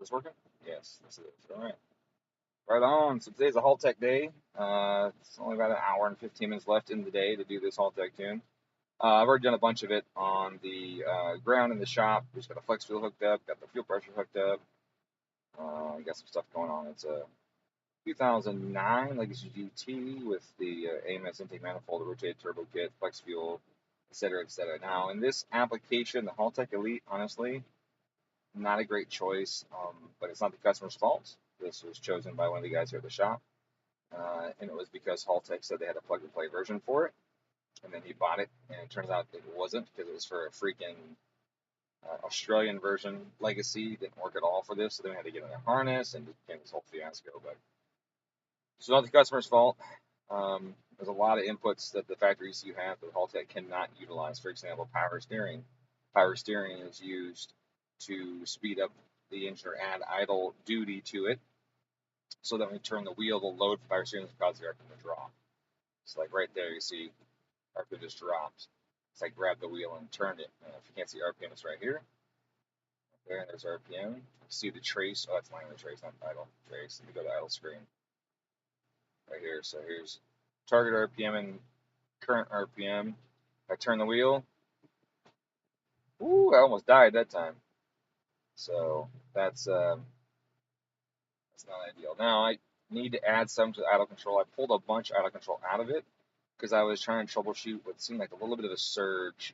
This working? Yes, this is. All right. Right on. So today's a Haltech day. It's only about an hour and 15 minutes left in the day to do this Haltech tune. I've already done a bunch of it on the ground in the shop. Just got a flex fuel hooked up, got the fuel pressure hooked up. Got some stuff going on. It's a 2009 Legacy GT with the AMS intake manifold, the rotated turbo kit, flex fuel, etc., etc. Now, in this application, the Haltech Elite, honestly, not a great choice, but it's not the customer's fault. This was chosen by one of the guys here at the shop, and it was because Haltech said they had a plug-and-play version for it, and then he bought it, and it turns out it wasn't because it was for a freaking Australian version Legacy. It didn't work at all for this, so then we had to get in a harness, and it became this whole fiasco. But it's not the customer's fault. There's a lot of inputs that the factory ECU have that Haltech cannot utilize. For example, power steering. Power steering is used to speed up the engine or add idle duty to it, so that when you turn the wheel, the load for power steering causes the RPM to drop. So like right there, you see RPM just dropped. It's like grab the wheel and turned it. If you can't see RPM, it's right here. There, and there's RPM. You see the trace. Oh, that's line of the trace, not idle trace. Let me go to idle screen. Right here. So here's target RPM and current RPM. If I turn the wheel, ooh, I almost died that time. So that's not ideal. Now I need to add some to the idle control. I pulled a bunch of idle control out of it because I was trying to troubleshoot what seemed like a little bit of a surge.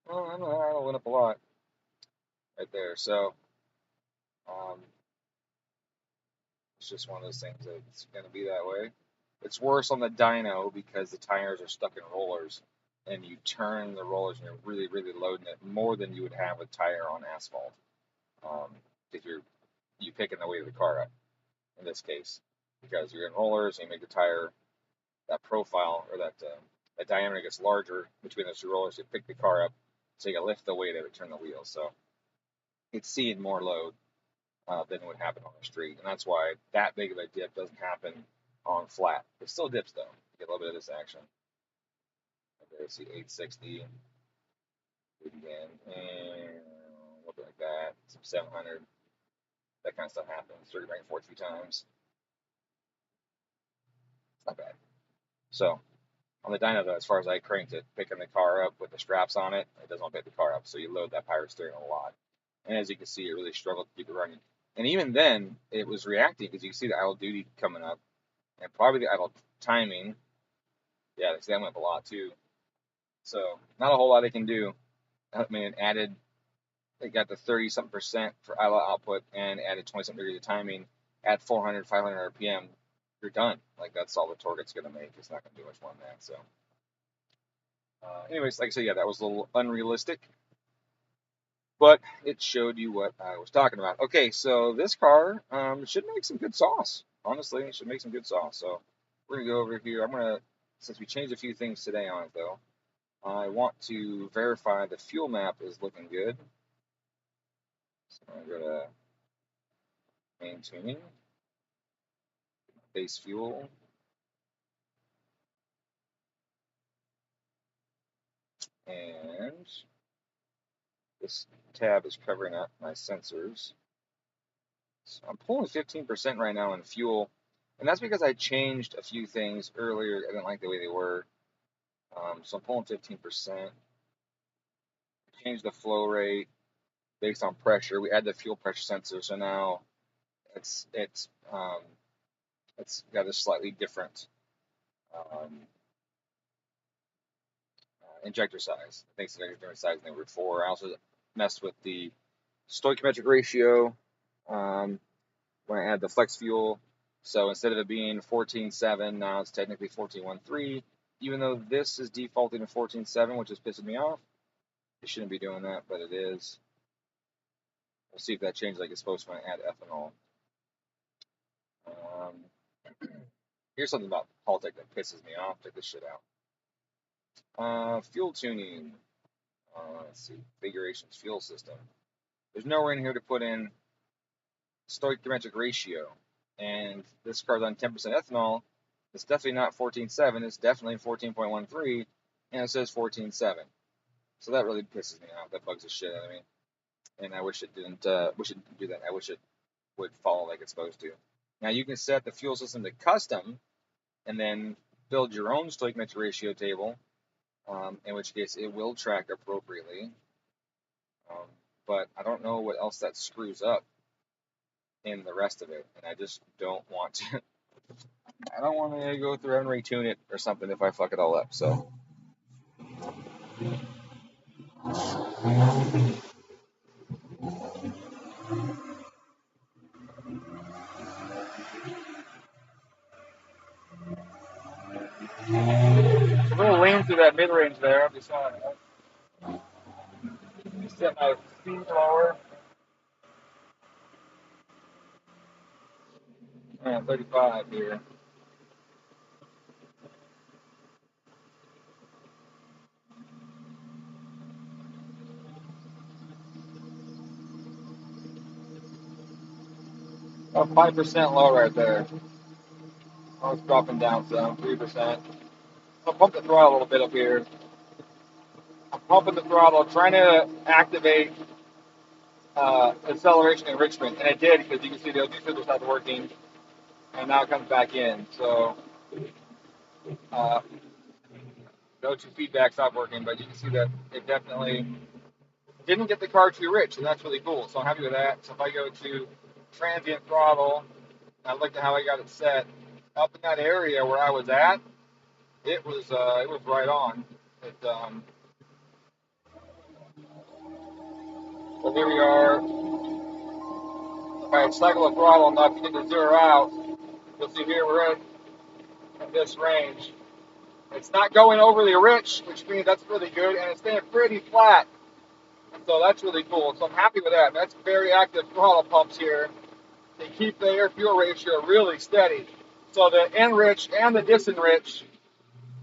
Well, I don't know, idle went up a lot right there. So it's just one of those things that it's going to be that way. It's worse on the dyno because the tires are stuck in rollers, and you turn the rollers and you're really, really loading it more than you would have with tire on asphalt. If you're picking the weight of the car up in this case, because you're in rollers and you make the tire, that profile or that diameter gets larger between those two rollers. You pick the car up, so you got to lift the weight of it, turn the wheel. So it's seeing more load than would happen on the street, and that's why that big of a dip doesn't happen on flat. It still dips though. You get a little bit of this action. There's the 860 again, and a little bit like that. Some 700. That kind of stuff happens. 30 back and forth a few times. It's not bad. So on the dyno though, as far as I cranked it, picking the car up with the straps on it, it doesn't want to pick the car up, so you load that power steering a lot. And as you can see, it really struggled to keep it running. And even then, it was reacting because you can see the idle duty coming up, and probably the idle timing. Yeah, that went up a lot too. So not a whole lot they can do. I mean, it added, they got the 30-something% for idle output and added 20-something degrees of timing at 400, 500 RPM. You're done. Like, that's all the torque it's going to make. It's not going to do much more than that. So, anyways, like I said, yeah, that was a little unrealistic, but it showed you what I was talking about. Okay, so this car should make some good sauce. Honestly, it should make some good sauce. So we're going to go over here. I'm going to, since we changed a few things today on it, though, I want to verify the fuel map is looking good. So I'm going to go to main tuning, base fuel. And this tab is covering up my sensors. So I'm pulling 15% right now in fuel, and that's because I changed a few things earlier. I didn't like the way they were. So I'm pulling 15%. Change the flow rate based on pressure. We add the fuel pressure sensor, so now it's got a slightly different injector size. I think it's a different size than before. I also messed with the stoichiometric ratio when I add the flex fuel. So instead of it being 14.7, now it's technically 14.13. Even though this is defaulting to 14.7, which is pissing me off. It shouldn't be doing that, but it is. We'll see if that changes like it's supposed to when I add ethanol. Here's something about Haltech that pisses me off. Check this shit out. Fuel tuning. Let's see. Configurations, fuel system. There's nowhere in here to put in stoichiometric ratio. And this car's on 10% ethanol. It's definitely not 14.7. It's definitely 14.13. And it says 14.7. So that really pisses me off. That bugs the shit out of me. and I wish it didn't. Wish it didn't do that. I wish it would follow like it's supposed to. Now you can set the fuel system to custom, and then build your own stoichiometric ratio table, in which case it will track appropriately. But I don't know what else that screws up in the rest of it, and I just don't want to. I don't want to go through and retune it or something if I fuck it all up. So. It's a little lean through that mid range there. I'm just on it. Just set my speed lower. 35 here. About 5% low right there. Oh, it's dropping down some, 3%. I'll pump the throttle a little bit up here. I'm pumping the throttle, trying to activate acceleration enrichment, and it did because you can see the LGT filter stopped working, and now it comes back in. So the O2 feedback stopped working, but you can see that it definitely didn't get the car too rich, and that's really cool. So I'm happy with that. So if I go to transient throttle, I looked at how I got it set up in that area where I was at. It was right on. So here we are. If I cycle the throttle enough to get to zero out, you'll see here we're at this range. It's not going overly rich, which means that's really good, and it's staying pretty flat. So that's really cool. So I'm happy with that. That's very active throttle pumps here. They keep the air-fuel ratio really steady. So the enrich and the disenrich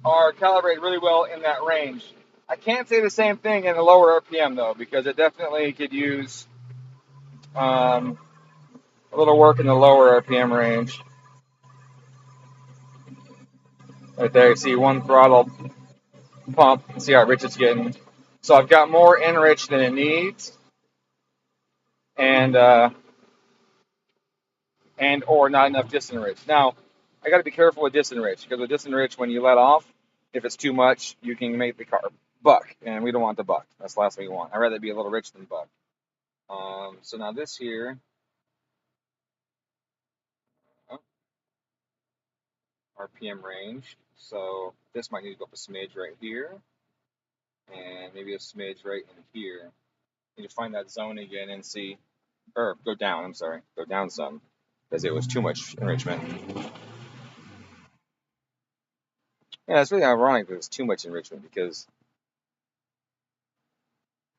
are calibrated really well in that range. I can't say the same thing in the lower RPM though, because it definitely could use a little work in the lower RPM range. Right there, you see one throttle pump. See how rich it's getting. So I've got more enrich than it needs, and or not enough disenrich. Now I got to be careful with disenrich, because with disenrich, when you let off, if it's too much, you can make the car buck, and we don't want the buck. That's the last thing we want. I'd rather be a little rich than buck. So now this here, RPM range. So this might need to go up a smidge right here, and maybe a smidge right in here. Need to find that zone again and see, or go down. I'm sorry, go down some, because it was too much enrichment. Yeah, it's really ironic that it's too much enrichment because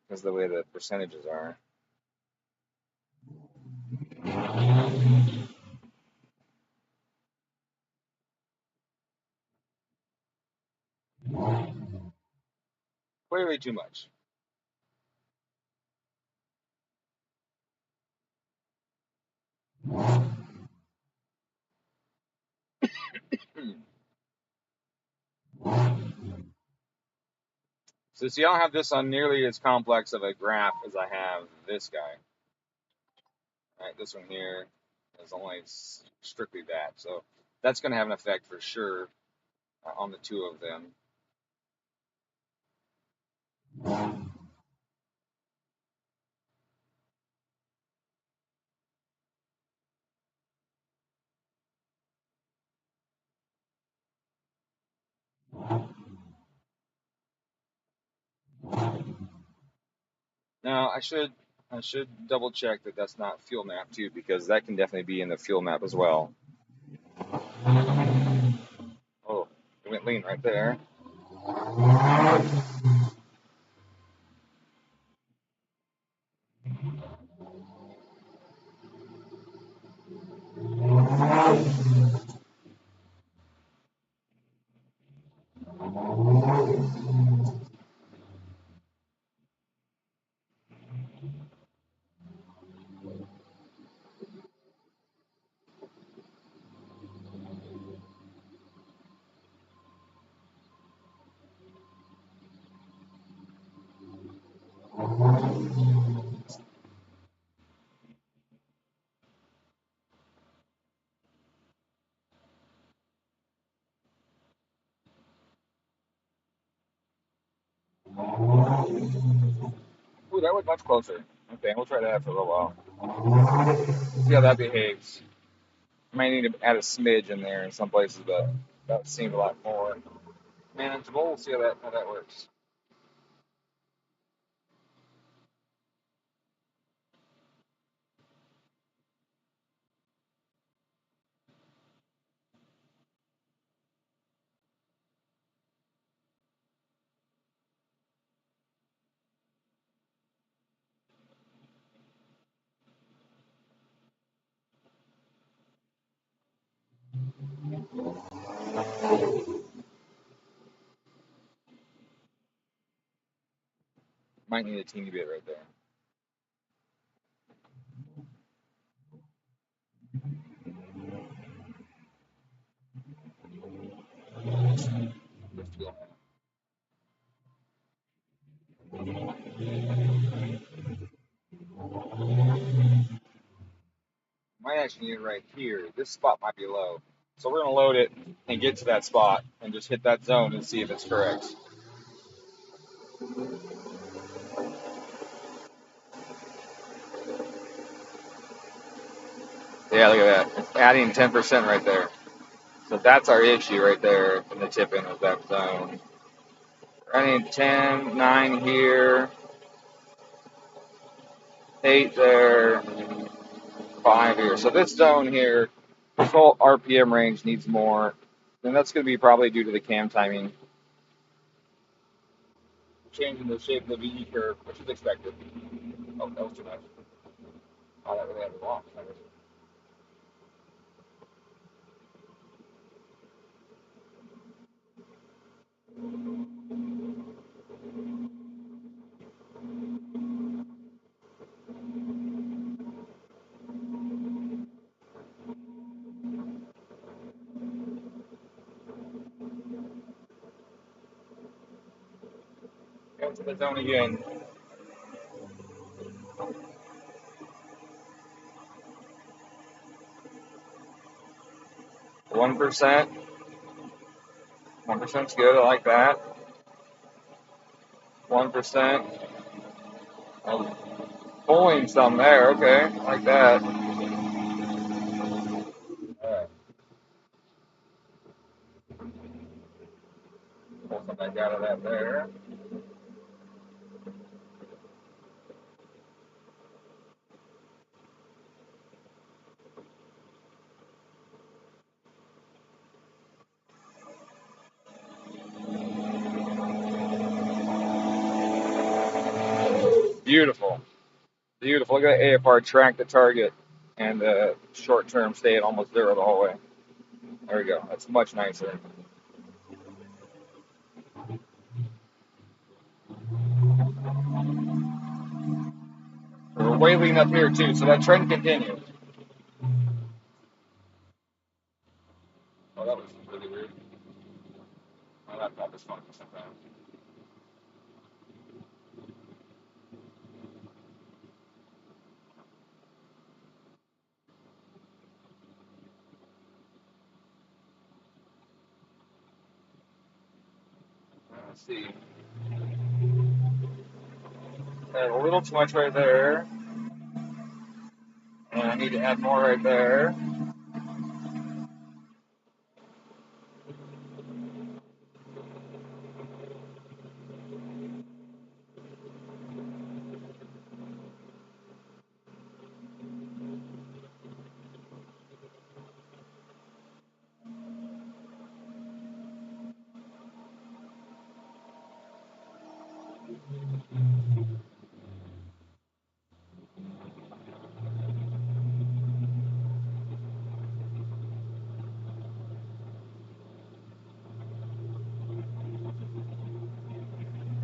of the way the percentages are. Clearly too much. So see, I don't have this on nearly as complex of a graph as I have this guy. All right, this one here is only strictly that. So that's going to have an effect for sure on the two of them. Now I should double check that that's not fuel map too, because that can definitely be in the fuel map as well. Oh, it went lean right there. Ooh, that was much closer. Okay, we'll try that for a little while. See how that behaves. Might need to add a smidge in there in some places, but that seemed a lot more manageable. We'll see how that works. Might need a teeny bit right there. Just feel that. Might actually need it right here. This spot might be low. So we're going to load it and get to that spot and just hit that zone and see if it's correct. Yeah, look at that. It's adding 10% right there. So that's our issue right there in the tip in of that zone. Running 10, 9 here, 8 there, 5 here. So this zone here, this whole RPM range needs more. And that's going to be probably due to the cam timing. Changing the shape of the VE curve, which is expected. Oh, that was too much. Oh, that really had a lot. Go to the zone again. 1%. 1%'s good. I like that. 1%. Oh, pulling some there. Okay, I like that. All right. Pull some back out of that there. Beautiful. Beautiful. Look at that AFR track the target and the short term stay at almost zero the whole way. There we go. That's much nicer. We're way lean up here too, so that trend continues. Oh, that was really weird. My laptop is funky sometimes. Let's see. A little too much right there. And I need to add more right there.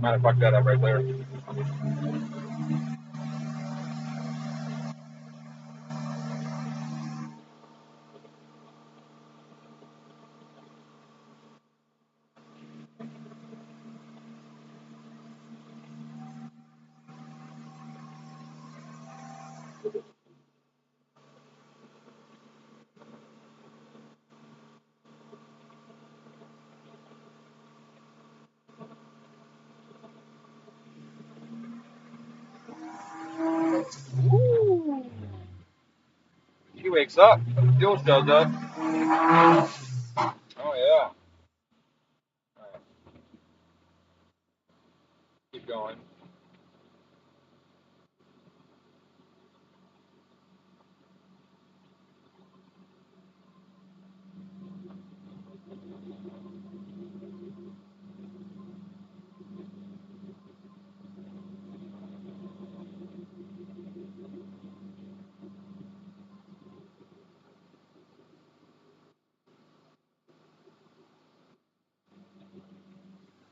Might have fucked that up right there. shakes up, the fuel shows up. Oh yeah. All right, keep going.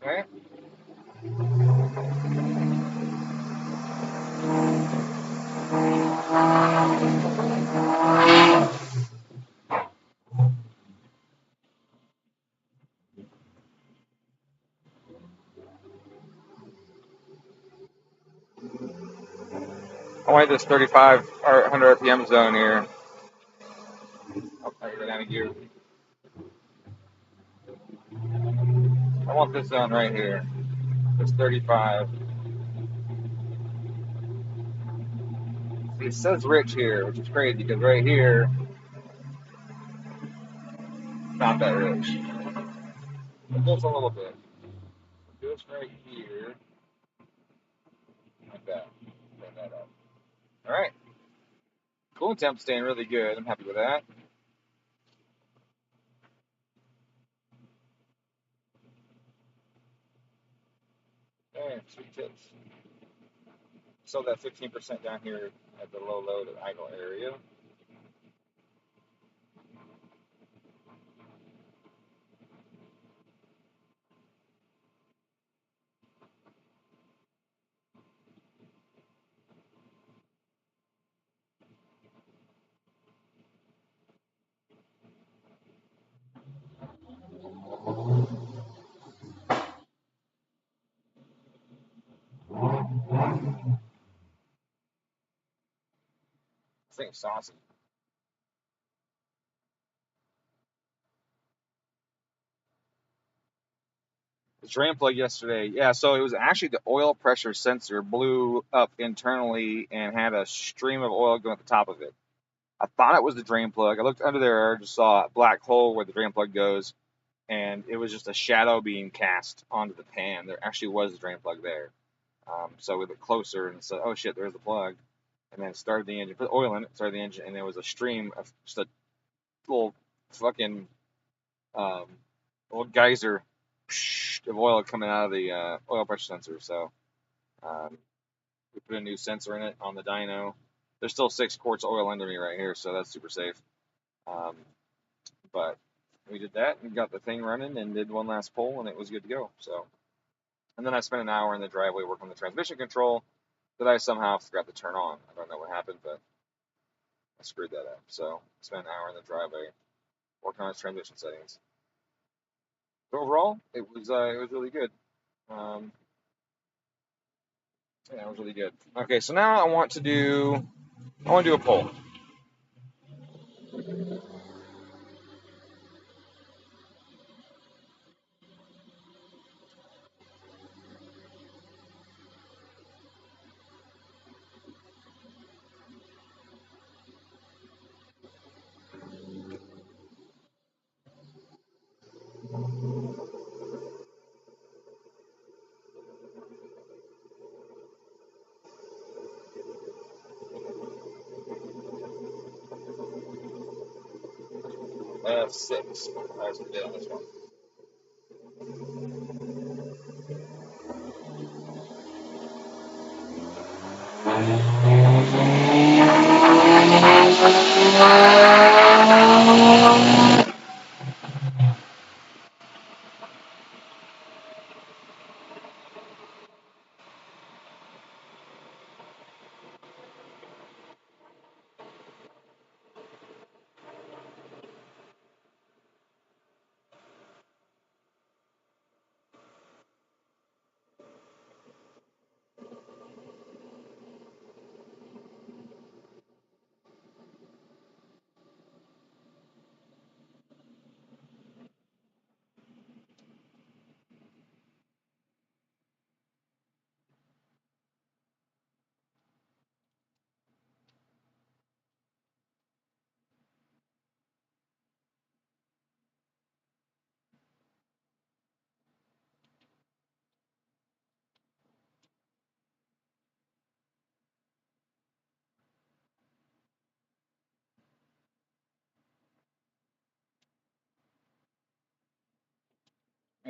Okay. I want this 35 or 100 RPM zone here. I'll go down a gear. I want this zone right here. This 35. See, it says rich here, which is crazy because right here, not that rich. But just a little bit. Just right here, like that. Turn that up. All right. Coolant temp staying really good. I'm happy with that. Okay, sweet tips. So that 15% down here at the low load at idle area. This thing's saucy. The drain plug yesterday, yeah, so it was actually the oil pressure sensor blew up internally and had a stream of oil going at the top of it. I thought it was the drain plug. I looked under there, I just saw a black hole where the drain plug goes, and it was just a shadow being cast onto the pan. There actually was a drain plug there. So we looked closer and said, oh shit, there's the plug. And then started the engine, put oil in it, started the engine, and there was a stream of just a little fucking um, little geyser of oil coming out of the oil pressure sensor. So um, we put a new sensor in it on the dyno. There's still 6 quarts of oil under me right here, so that's super safe. Um, but we did that and got the thing running and did one last pull, and it was good to go. So, and then I spent an hour in the driveway working on the transmission control that I somehow forgot to turn on. I don't know what happened, but I screwed that up. So I spent an hour in the driveway working on its transmission settings. But overall, it was really good. Um, yeah, it was really good. Okay, so now I want to do a poll. I have 6. I have some data on this one.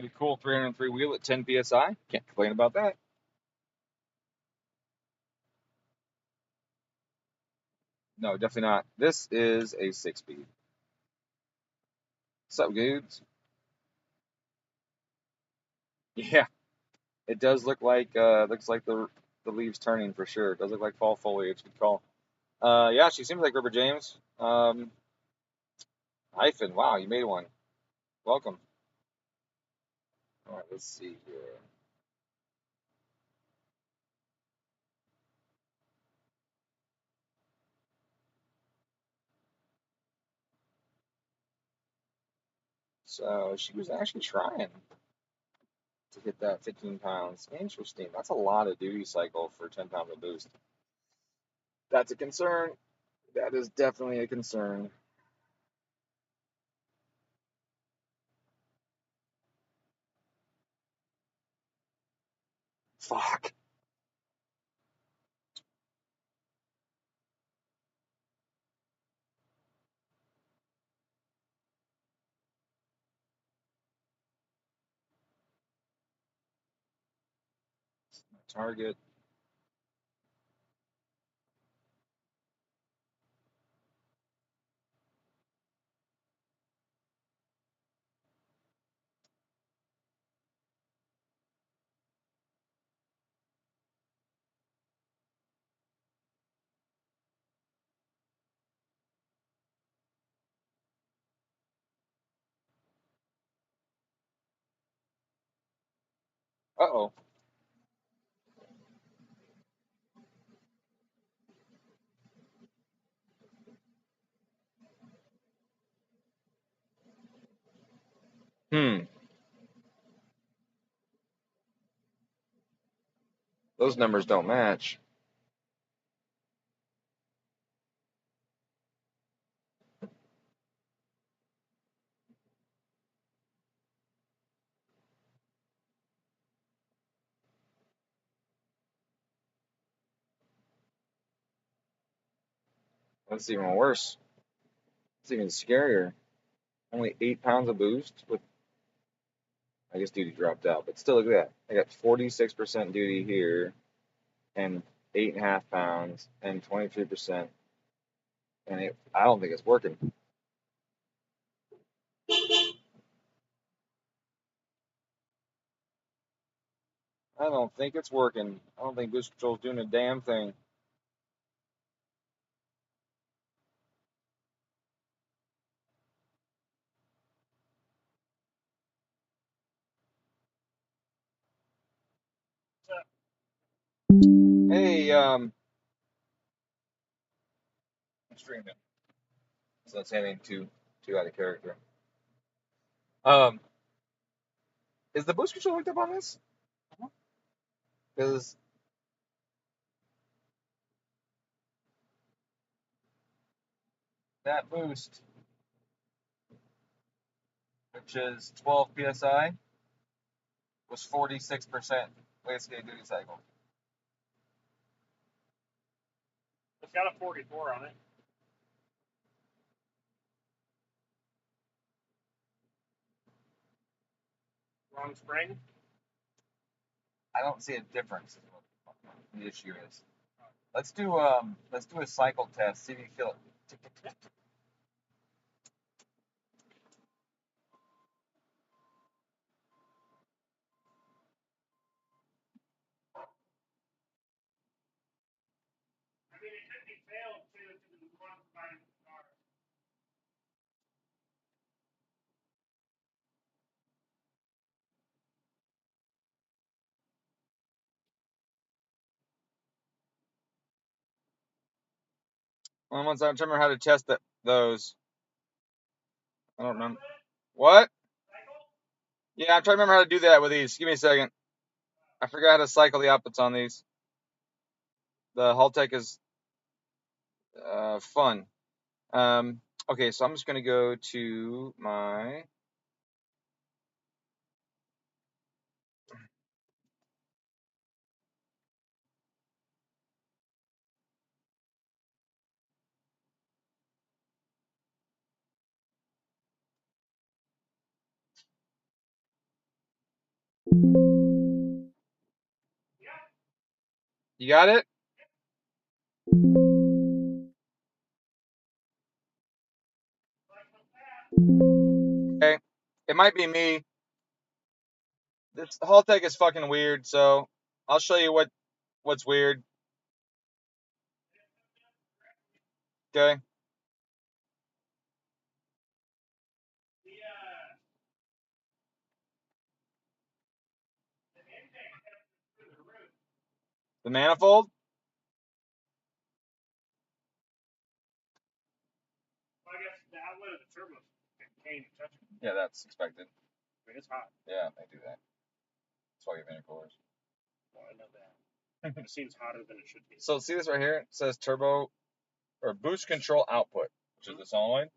Maybe cool 303 wheel at 10 psi. Can't complain about that. No, definitely not. This is a 6-speed. What's up, dudes? Yeah, it does look like looks like the leaves turning for sure. It does look like fall foliage. Good call. Yeah, she seems like River James. Hyphen. Wow, you made one. Welcome. All right, let's see here. So she was actually trying to hit that 15 pounds. Interesting. That's a lot of duty cycle for 10 pounds of boost. That's a concern. That is definitely a concern. Fuck. Target. Uh-oh. Hmm. Those numbers don't match. That's even worse. It's even scarier. Only 8 pounds of boost with, I guess duty dropped out, but still look at that. I got 46% duty here and 8.5 pounds and 23%. And I don't think it's working. I don't think it's working. I don't think boost control's doing a damn thing. Hey, I'm streaming, so that's anything too out of character. Um, is the boost control hooked up on this? Because that boost, which is 12 psi, was 46% wasted duty cycle. It's got a 44 on it. Wrong spring. I don't see a difference. Is what the issue is. Let's do a cycle test. See if you feel it. I mean, it could be failed too to the one by car. Well, once I'm trying to remember how to test those. I don't remember. What? Yeah, I'm trying to remember how to do that with these. Give me a second. I forgot how to cycle the outputs on these. The Haltech is fun. Okay, so I'm just gonna go to my. You got it? Okay. It might be me. This Haltech is fucking weird, so I'll show you what's weird. Okay. The manifold? I guess the outlet of the turbo contained touch. Yeah, that's expected. I mean, it's hot. Yeah, they do that. That's why you have intercoolers. Well, I know that. It seems hotter than it should be. So see this right here? It says turbo or boost control output, which is the solenoid.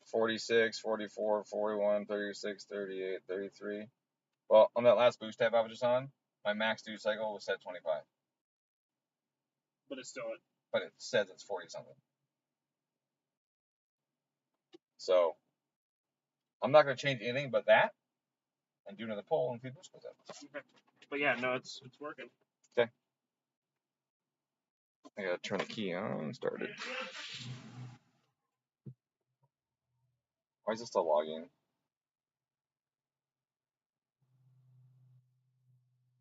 46, 44, 41, 36, 38, 33. Well, on that last boost tab I was just on, my max duty cycle was set 25. But it's still. But it says it's 40 something. So I'm not going to change anything but that and do another pull and see boost goes up. Okay. But yeah, no, it's working. Okay. I got to turn the key on and start it. Why is it still logging?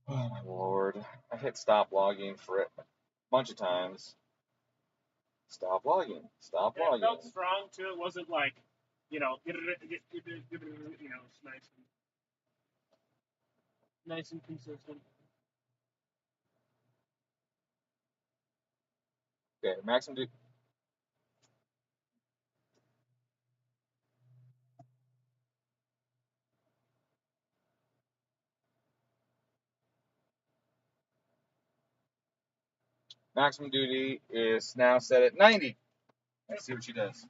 Oh my lord. I hit stop logging for it a bunch of times. Stop logging. Stop logging. It felt strong too. It wasn't like, you know, it's nice and consistent. Okay, maximum duty. Maximum duty is now set at 90. Let's see what she does.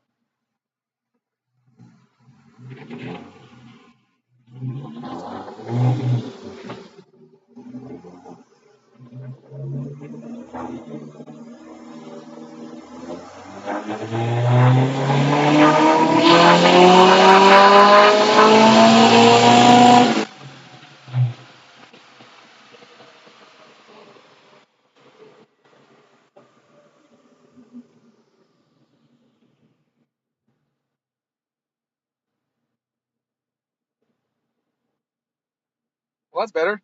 Well, that's better.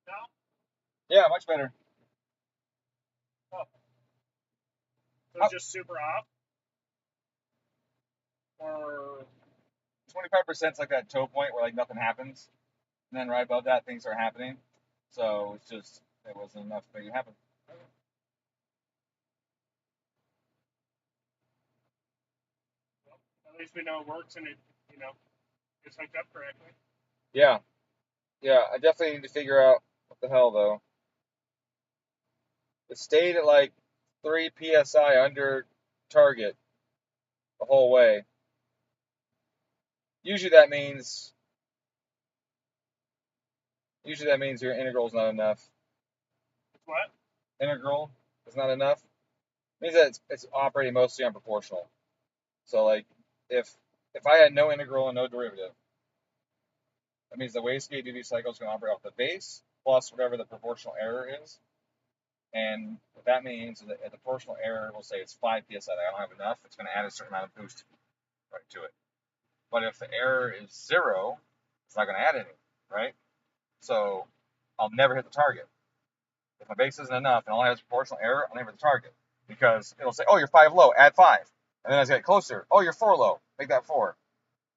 No? Yeah, much better. Oh. So it's just super off? Or 25% is like that toe point where like nothing happens, and then right above that things are happening. So it's just it wasn't enough to make it happen. at least we know it works and it, it's hooked up correctly. Yeah, I definitely need to figure out what the hell though. It stayed at like 3 psi under target the whole way. Usually that means your integral is not enough. What? Integral is not enough. It means that it's operating mostly on proportional. So like if I had no integral and no derivative, that means the wastegate duty cycle is going to operate off the base plus whatever the proportional error is. And what that means is that the proportional error will say it's 5 psi. I don't have enough. It's going to add a certain amount of boost right to it. But if the error is 0, it's not going to add any, right? So I'll never hit the target. If my base isn't enough and all I have is proportional error, I'll never hit the target because it'll say, "Oh, you're 5 low, add 5," and then as I get closer, "Oh, you're 4 low, make that 4."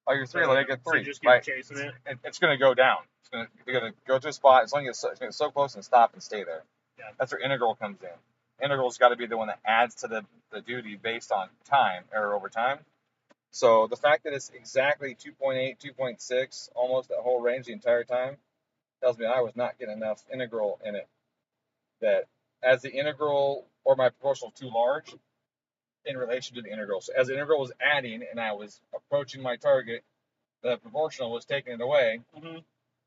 "Oh, you're 3 low, make it 3." So just keep right? chasing it. It's going to go down. You're going to go to a spot. It's only going to get so close and stop and stay there. Yeah. That's where integral comes in. Integral's got to be the one that adds to the duty based on time, error over time. So the fact that it's exactly 2.8, 2.6, almost that whole range the entire time, tells me I was not getting enough integral in it. That as the integral or my proportional too large in relation to the integral. So as the integral was adding and I was approaching my target, the proportional was taking it away. Mm-hmm.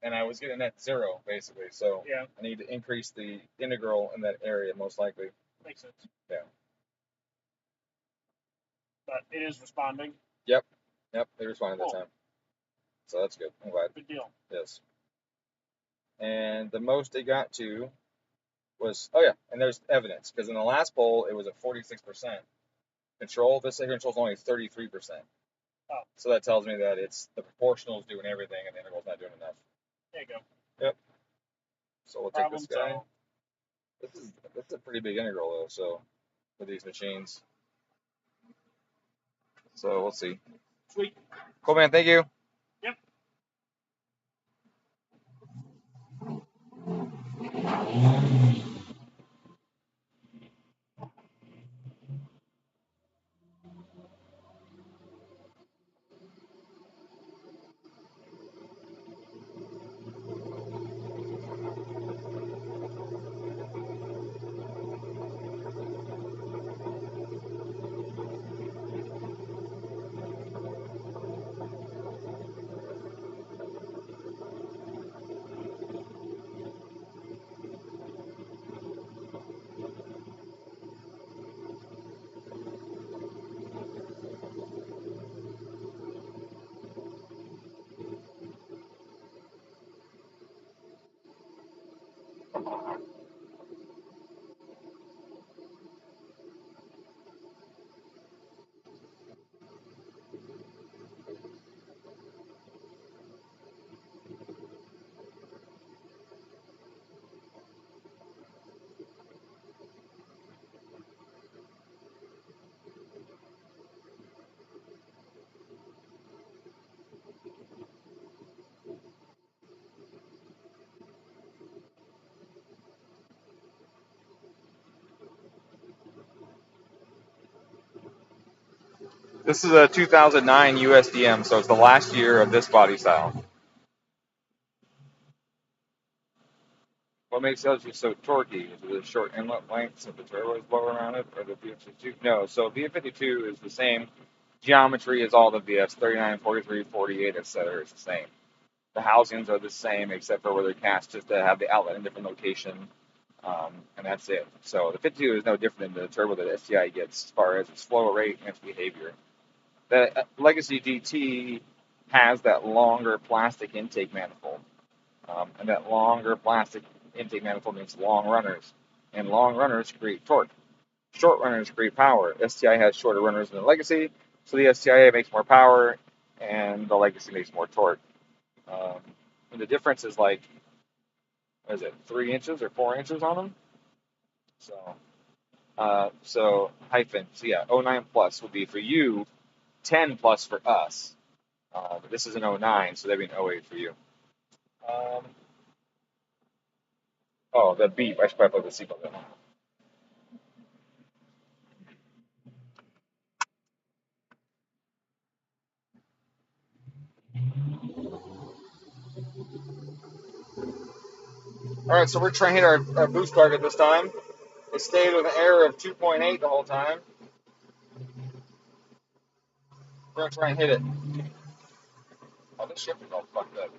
and I was getting at 0 basically. So Yeah, I need to increase the integral in that area most likely. makes sense. Yeah. But it is responding. Yep. They responded Cool. that time. So that's good. I'm glad. Good deal. Yes. And the most they got to was, oh yeah, and there's evidence because in the last poll it was at 46% control. This control is only 33%. Oh. So that tells me that it's the proportional is doing everything and the integral's not doing enough. There you go. Yep. So we'll Problem take this guy. solved. This is a pretty big integral though. So with these machines. So we'll see. Sweet. Cool, man. Thank you. Yep. This is a 2009 USDM, so it's the last year of this body style. What makes LG so torquey? Is it the short inlet length so the turbo is lower around it, or the VF52? No, so VF52 is the same geometry as all the VFs, 39, 43, 48, etc. It's the same. The housings are the same except for where they're cast just to have the outlet in a different location, and that's it. So the 52 is no different than the turbo that STI gets as far as its flow rate and its behavior. The Legacy GT has that longer plastic intake manifold. And that longer plastic intake manifold means long runners. And long runners create torque. Short runners create power. STI has shorter runners than the Legacy, so the STI makes more power, and the Legacy makes more torque. And the difference is like, what is it, 3 inches or 4 inches on them? So hyphen. So yeah, 09 plus would be for you, 10 plus for us. But this is an 09, so that'd be an 08 for you. Oh, the beep. I should probably put the seatbelt in. All right, so we're trying to hit our boost target this time. It stayed with an error of 2.8 the whole time. We're going to try and hit it. Oh, this shifter's all fucked up.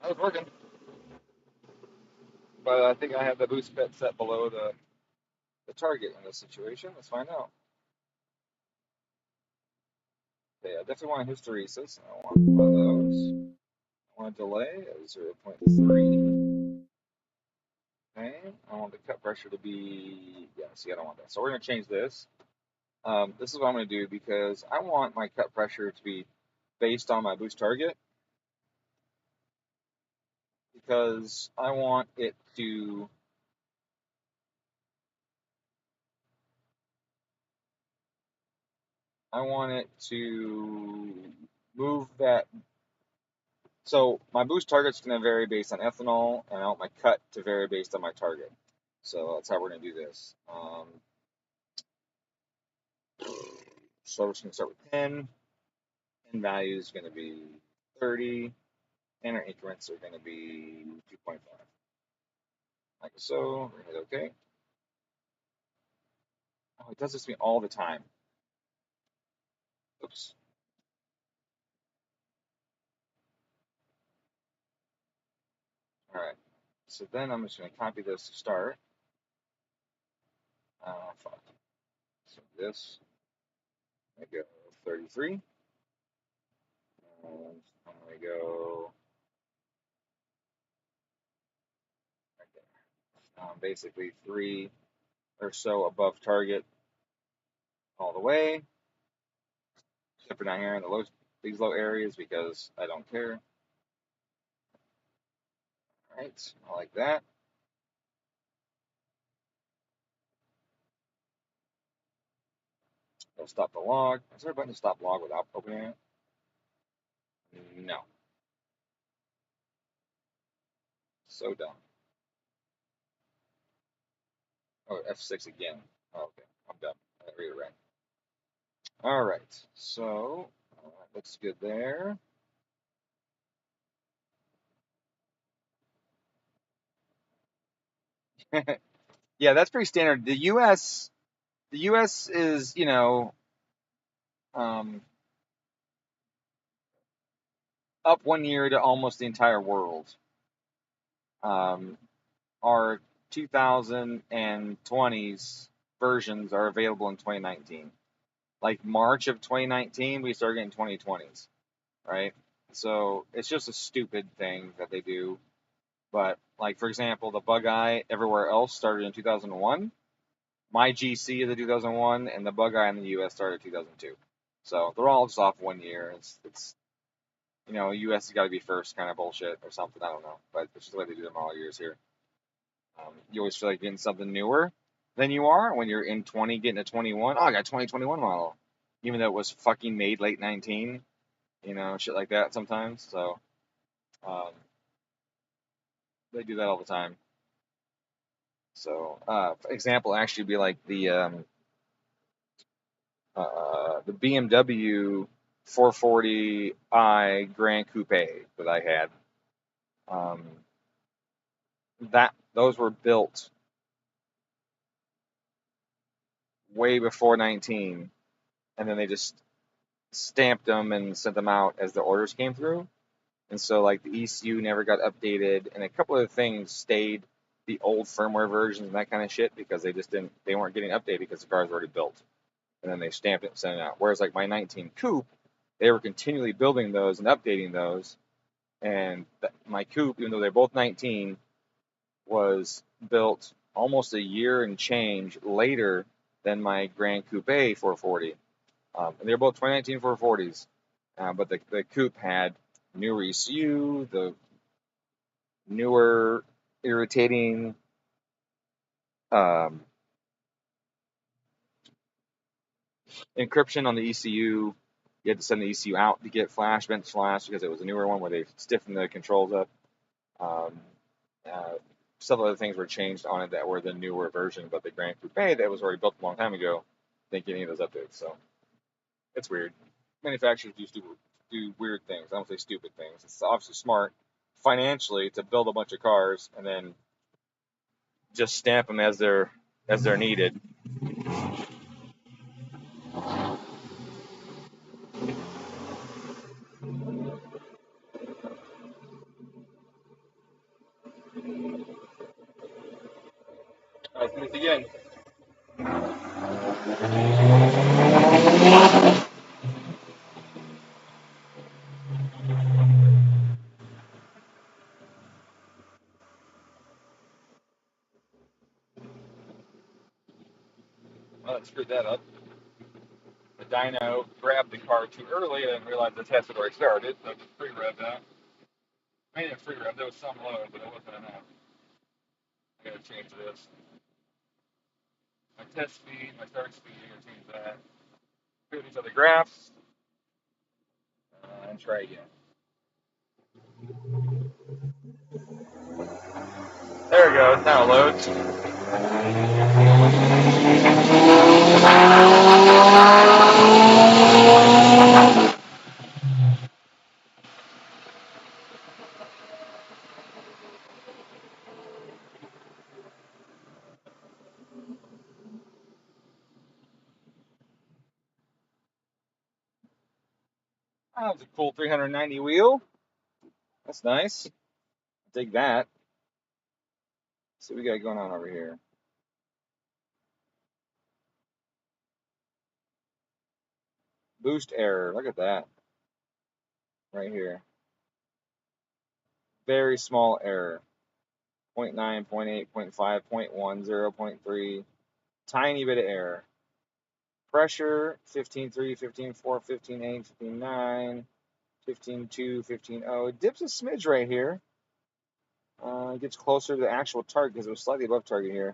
That was working. But I think I have the boost bit set below the target in this situation. Let's find out. Okay, I definitely want a hysteresis. I want one of those. I want a delay of 0.3. Okay, I want the cut pressure to be, yeah, see, I don't want that. So we're going to change this. This is what I'm going to do because I want my cut pressure to be based on my boost target. Because I want it to move that. So my boost target's going to vary based on ethanol, and I want my cut to vary based on my target. So that's how we're going to do this. So we're just going to start with 10. 10 value is going to be 30. and our increments are going to be 2.5. Like so. We're going to hit OK. Oh, it does this to me all the time. Oops. All right. So then I'm just going to copy this to start. Fuck. So this, I go 33. And I'm going to go right there. Basically 3 or so above target all the way. Except for down here in the these low areas because I don't care. All right. I like that. I'll stop the log. Is there a button to stop log without opening it? No. So dumb. Oh, F6 again. Oh, okay. I'm done. I read it right. All right. So, looks good there. Yeah, that's pretty standard. The U.S. is, up 1 year to almost the entire world. Our 2020s versions are available in 2019. Like March of 2019, we started getting 2020s, right? So it's just a stupid thing that they do. But like for example, the bug eye everywhere else started in 2001. My GC is a 2001, and the bug eye in the US started in 2002. So they're all just off 1 year. It's US has got to be first kind of bullshit or something. I don't know, but it's just the way they do them all years here. You always feel like getting something newer than you are when you're in 20 getting a 21. Oh, I got a 2021 model, even though it was fucking made late 19. Shit like that sometimes. So they do that all the time. So example actually be like the BMW 440i Grand Coupe that I had. Those were built way before 19, and then they just stamped them and sent them out as the orders came through. And so like the ECU never got updated, and a couple of things stayed the old firmware versions and that kind of shit because they weren't getting updated because the cars were already built, and then they stamped it and sent it out. Whereas like my 19 Coupe, they were continually building those and updating those, and my Coupe, even though they're both 19, was built almost a year and change later than my Grand Coupe 440. And they're both 2019 440s, but the Coupe had newer ECU, the newer irritating encryption on the ECU. You had to send the ECU out to get flash, bench flash, because it was a newer one where they stiffened the controls up. Several other things were changed on it that were the newer version, but the Grand Coupe that was already built a long time ago didn't get any of those updates. So it's weird. Manufacturers do weird things. I don't say stupid things. It's obviously smart financially to build a bunch of cars and then just stamp them as they're needed. Let's do this again. Well, that screwed that up. The dyno grabbed the car too early. I didn't realize the test had already started, so I just free-revved that. I didn't free-rev. There was some load, but it wasn't enough. I gotta change this. My test speed, my start speed, I gotta change that. Do these other graphs, and try again. There we go. Now it loads. That's a cool 390 wheel. That's nice. Dig that. Let's see what we got going on over here. Boost error. Look at that. Right here. Very small error. 0.9, 0.8, 0.5, 0.1, 0.3. Tiny bit of error. Pressure 15.3, 15.4, 15.8, 15.9, 15.2, 15.0. It dips a smidge right here. It gets closer to the actual target because it was slightly above target here.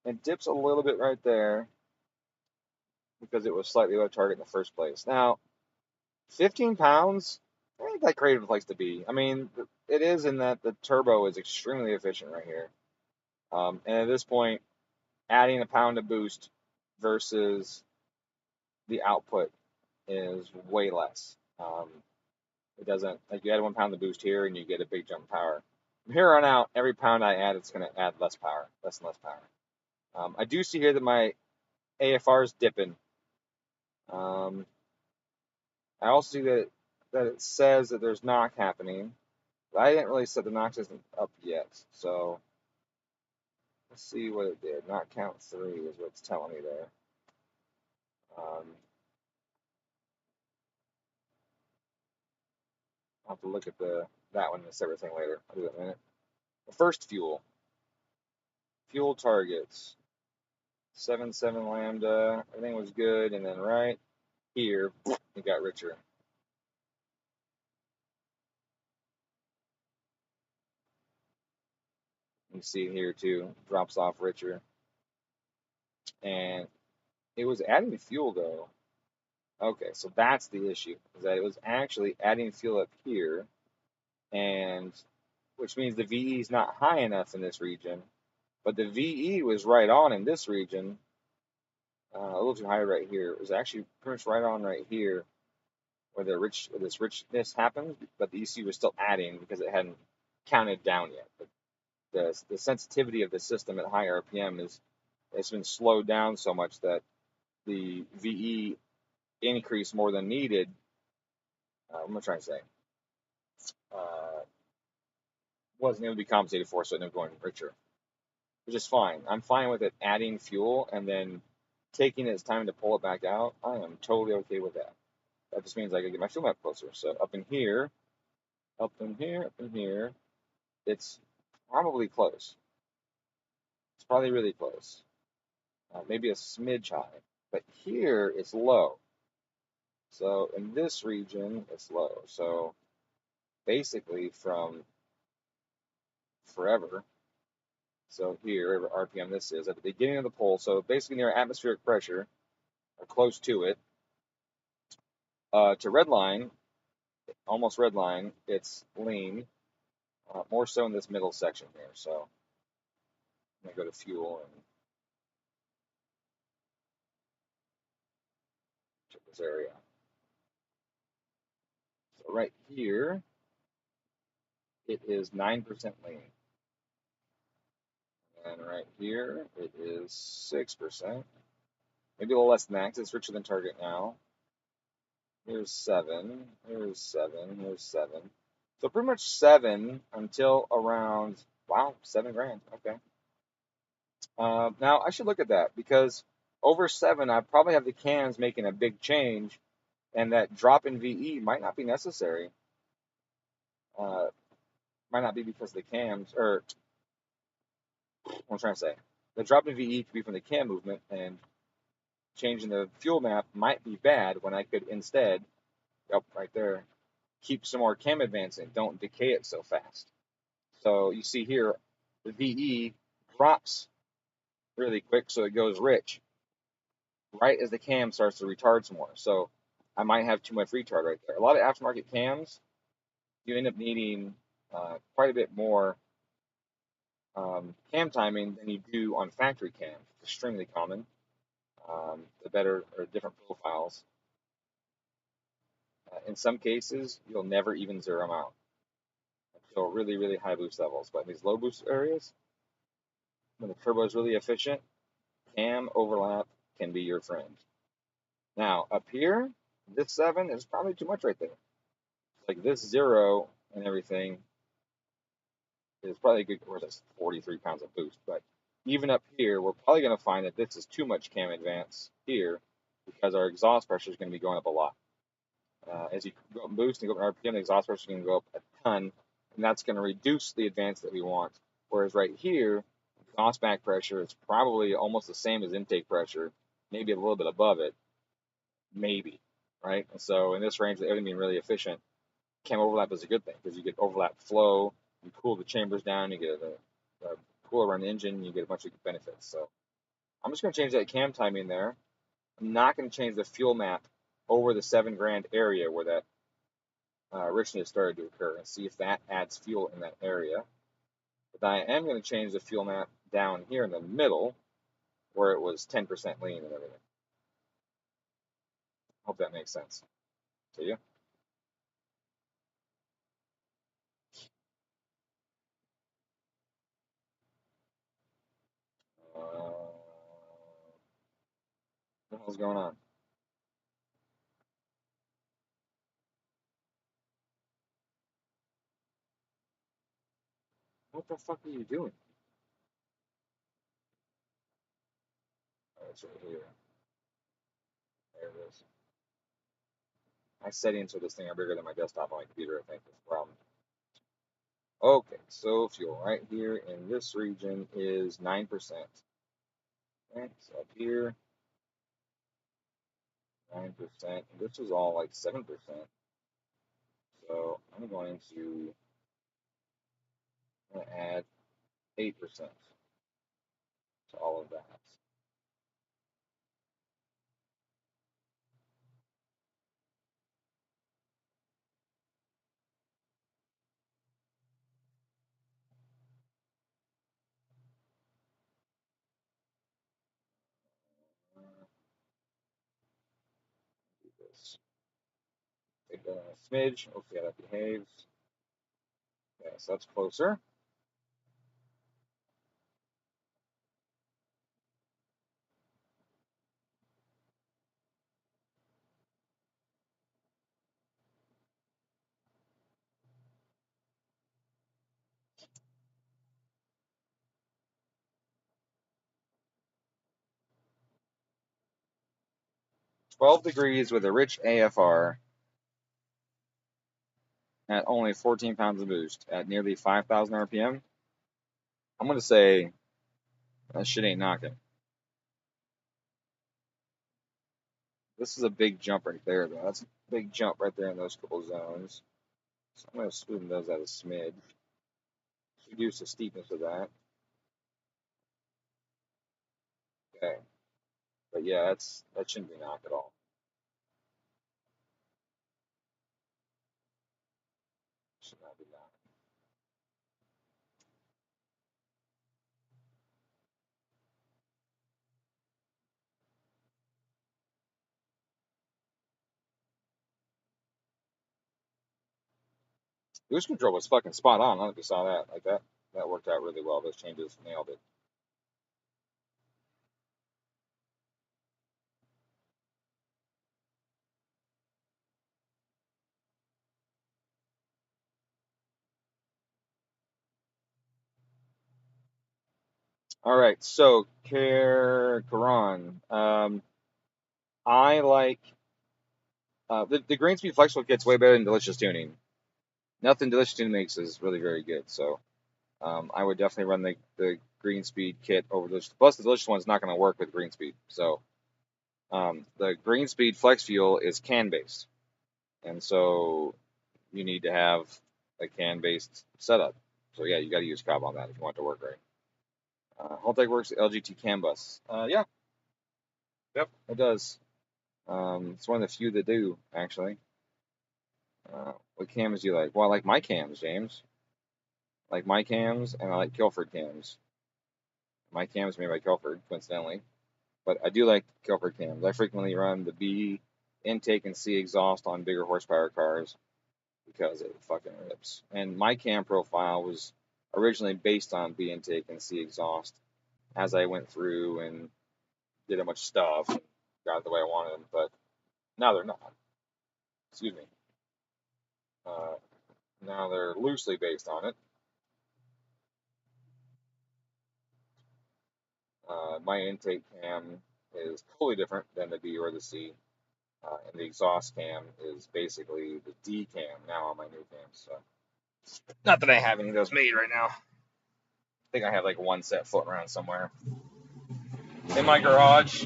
It dips a little bit right there because it was slightly above target in the first place. Now, 15 pounds, ain't that great of a place to be. I mean, it is in that the turbo is extremely efficient right here. And at this point, adding a pound of boost versus the output is way less. It doesn't, like you add 1 pound of boost here and you get a big jump in power. From here on out, every pound I add, it's going to add less power, less and less power. I do see here that my AFR is dipping. I also see that it says that there's knock happening, but I didn't really set the knock system up yet. So let's see what it did. Knock count 3 is what it's telling me there. I'll have to look at that one and this everything later. I'll do that in a minute. The first fuel targets 7.7 lambda. Everything was good, and then right here it got richer. You see it here too, drops off richer, and it was adding fuel though. Okay, so that's the issue, is that it was actually adding fuel up here, and which means the VE is not high enough in this region, but the VE was right on in this region, a little too high right here. It was actually pretty much right on right here where this richness happened, but the ECU was still adding because it hadn't counted down yet. But the sensitivity of the system at high RPM it's been slowed down so much that the VE increase more than needed. What am I trying to say? Wasn't able to be compensated for, so it ended up going richer, which is fine. I'm fine with it adding fuel and then taking its time to pull it back out. I am totally okay with that. That just means I can get my fuel map closer. So up in here, it's probably close. It's probably really close. Maybe a smidge high. But here it's low. So in this region, it's low. So basically from forever, so here, RPM this is, at the beginning of the pole, so basically near atmospheric pressure, or close to it, to red line, almost red line, it's lean, more so in this middle section here. So I'm going to go to fuel and check this area. So right here, it is 9% lean. And right here, it is 6%. Maybe a little less than that, because it's richer than target now. Here's 7, here's 7, here's 7. So pretty much 7 until around, wow, 7 grand. Okay. Now, I should look at that, because over 7, I probably have the cams making a big change, and that drop in VE might not be necessary. Might not be because of the cams, or what I'm trying to say. The drop in VE could be from the cam movement, and changing the fuel map might be bad when I could instead, yep, right there, keep some more cam advancing. Don't decay it so fast. So you see here, the VE drops really quick, so it goes rich right as the cam starts to retard some more. So I might have too much retard right there. A lot of aftermarket cams, you end up needing quite a bit more cam timing than you do on factory cams. It's extremely common. The better or different profiles. In some cases, you'll never even zero them out until really, really high boost levels. But in these low boost areas, when the turbo is really efficient, cam overlap can be your friend. Now, up here, this 7 is probably too much right there. like this 0 and everything is probably a good, or that's 43 pounds of boost. But even up here, we're probably going to find that this is too much cam advance here because our exhaust pressure is going to be going up a lot. As you go up in boost and go up in RPM, the exhaust pressure is going to go up a ton, and that's going to reduce the advance that we want. Whereas right here, exhaust back pressure is probably almost the same as intake pressure, maybe a little bit above it, maybe, right? And so in this range, with everything being really efficient, cam overlap is a good thing because you get overlap flow, you cool the chambers down, you get a cooler around the engine, you get a bunch of benefits. So I'm just going to change that cam timing there. I'm not going to change the fuel map over the 7 grand area where that richness started to occur and see if that adds fuel in that area. But I am going to change the fuel map down here in the middle where it was 10% lean and everything. Hope that makes sense to you. What the hell's going on? What the fuck are you doing? Oh, it's right here. There it is. My settings for this thing are bigger than my desktop on my computer, I think that's the problem. Okay, so fuel right here in this region is 9%. Okay, so up here, 9%. And this was all like 7%. So I'm going to add 8% to all of that. Do this. Take that on a smidge. We'll see how that behaves. Okay, so that's closer. $12 degrees with a rich AFR at only 14 pounds of boost at nearly 5,000 RPM. I'm going to say that shit ain't knocking. This is a big jump right there, though. That's a big jump right there in those couple zones. So I'm going to smoothen those out a smidge. Reduce the steepness of that. Okay. But yeah, that shouldn't be knocked at all. Should not be knocked. Boost control was fucking spot on. I don't know if you saw that. Like that worked out really well. Those changes nailed it. All right, so Karan, I like the green speed flexible kit's way better than delicious tuning. Nothing delicious tuning makes is really very good. So I would definitely run the green speed kit over delicious. Plus the delicious one's not going to work with green speed. So the green speed flex fuel is can based, and so you need to have a can based setup. So yeah, you got to use Cobb on that if you want it to work right. Haltech works LGT CAN bus. Yeah. Yep, it does. It's one of the few that do, actually. What cams do you like? Well, I like my cams, James. I like my cams, and I like Kilford cams. My cams made by Kilford, coincidentally. But I do like Kilford cams. I frequently run the B intake and C exhaust on bigger horsepower cars because it fucking rips. And my cam profile was originally based on B intake and C exhaust as I went through and did a bunch of stuff and got it the way I wanted them. But now they're not. Excuse me. Now they're loosely based on it. My intake cam is totally different than the B or the C, and the exhaust cam is basically the D cam now on my new cams. So, not that I have any of those made right now. I think I have like one set floating around somewhere in my garage.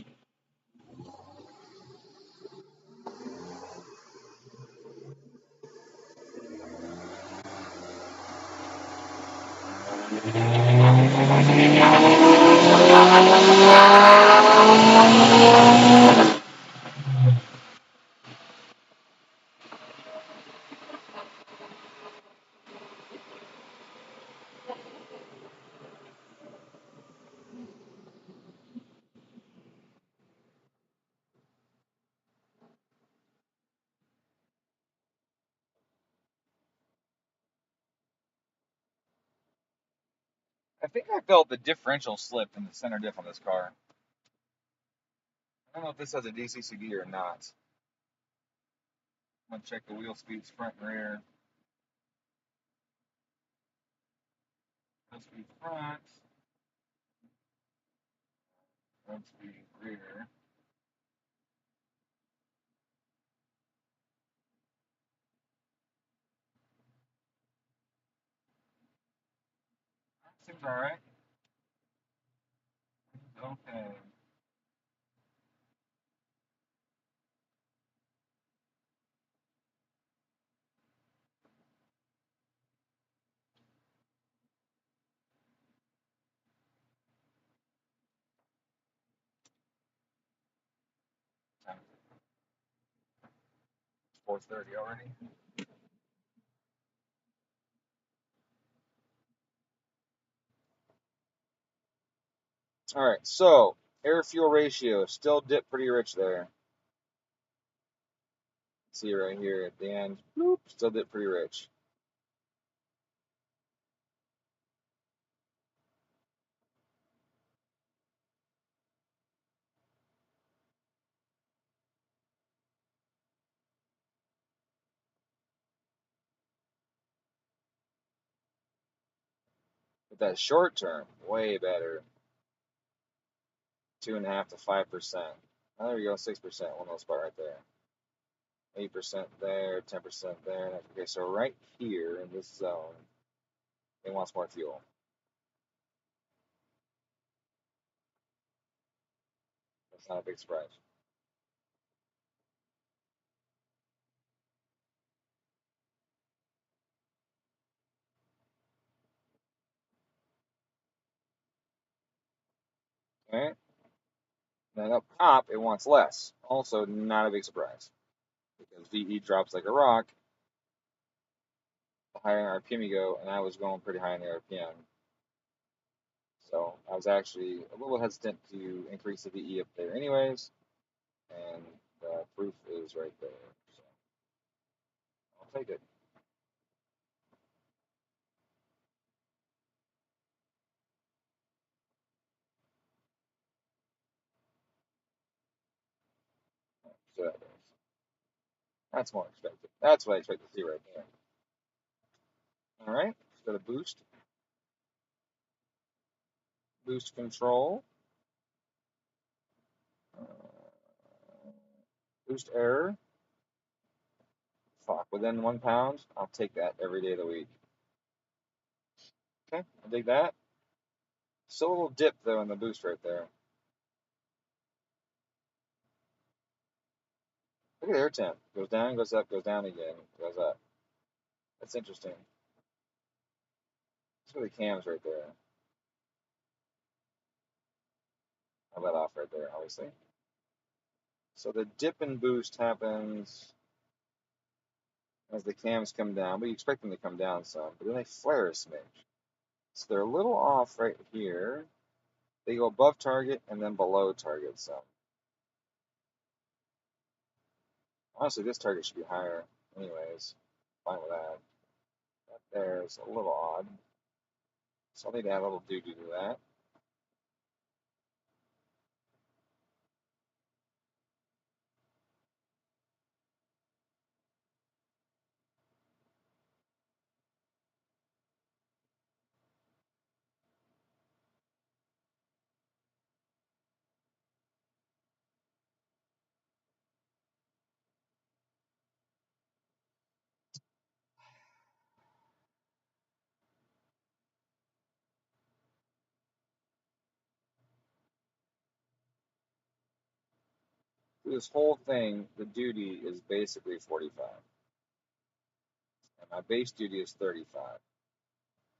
I think I felt the differential slip in the center diff on this car. I don't know if this has a DCCD or not. I'm gonna check the wheel speeds front and rear. Wheel speed front, wheel speed rear. Seems alright. Okay. It's 4:30 already. Alright, so air fuel ratio still dipped pretty rich there. See right here at the end, bloop, still dipped pretty rich. But that short term, way better. 2.5 to 5%. Oh, there we go, 6%, one little spot right there. 8% there, 10% there. Okay, so right here in this zone, it wants more fuel. That's not a big surprise. Okay. Then up top, it wants less. Also, not a big surprise. Because VE drops like a rock, the higher in RPM you go, and I was going pretty high in the RPM. So I was actually a little hesitant to increase the VE up there anyways, and the proof is right there. So I'll take it. So that's more expected. That's what I expect to see right there. All right, let's go to boost. Boost control. Boost error. Fuck, within 1 pound, I'll take that every day of the week. Okay, I'll dig that. Still a little dip though in the boost right there. Look at the air temp. Goes down, goes up, goes down again, goes up. That's interesting. Look at the cams right there. I'll let off right there, obviously. So the dip and boost happens as the cams come down, but you expect them to come down some, but then they flare a smidge. So they're a little off right here. They go above target and then below target some. Honestly, this target should be higher anyways. Fine with that. That there is a little odd. So I'll need to add a little doo-doo to that. this whole thing, the duty is basically 45. And my base duty is 35.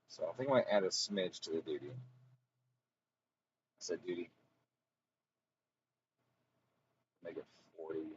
So I think I might add a smidge to the duty. I said duty. Make it 41.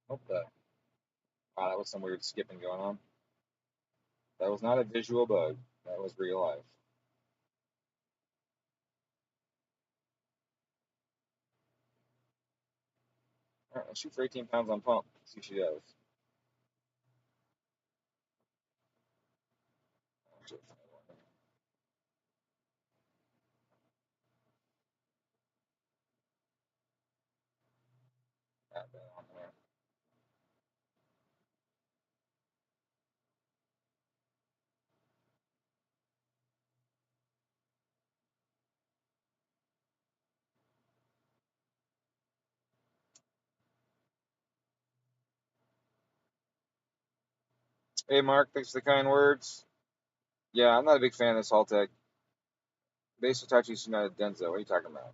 What the? Wow, that was some weird skipping going on. That was not a visual bug. That was real life. All right, let's shoot for 18 pounds on pump. See what she does. Hey, Mark, thanks for the kind words. Yeah, I'm not a big fan of this Haltech. Base Hitachi United Denso. What are you talking about?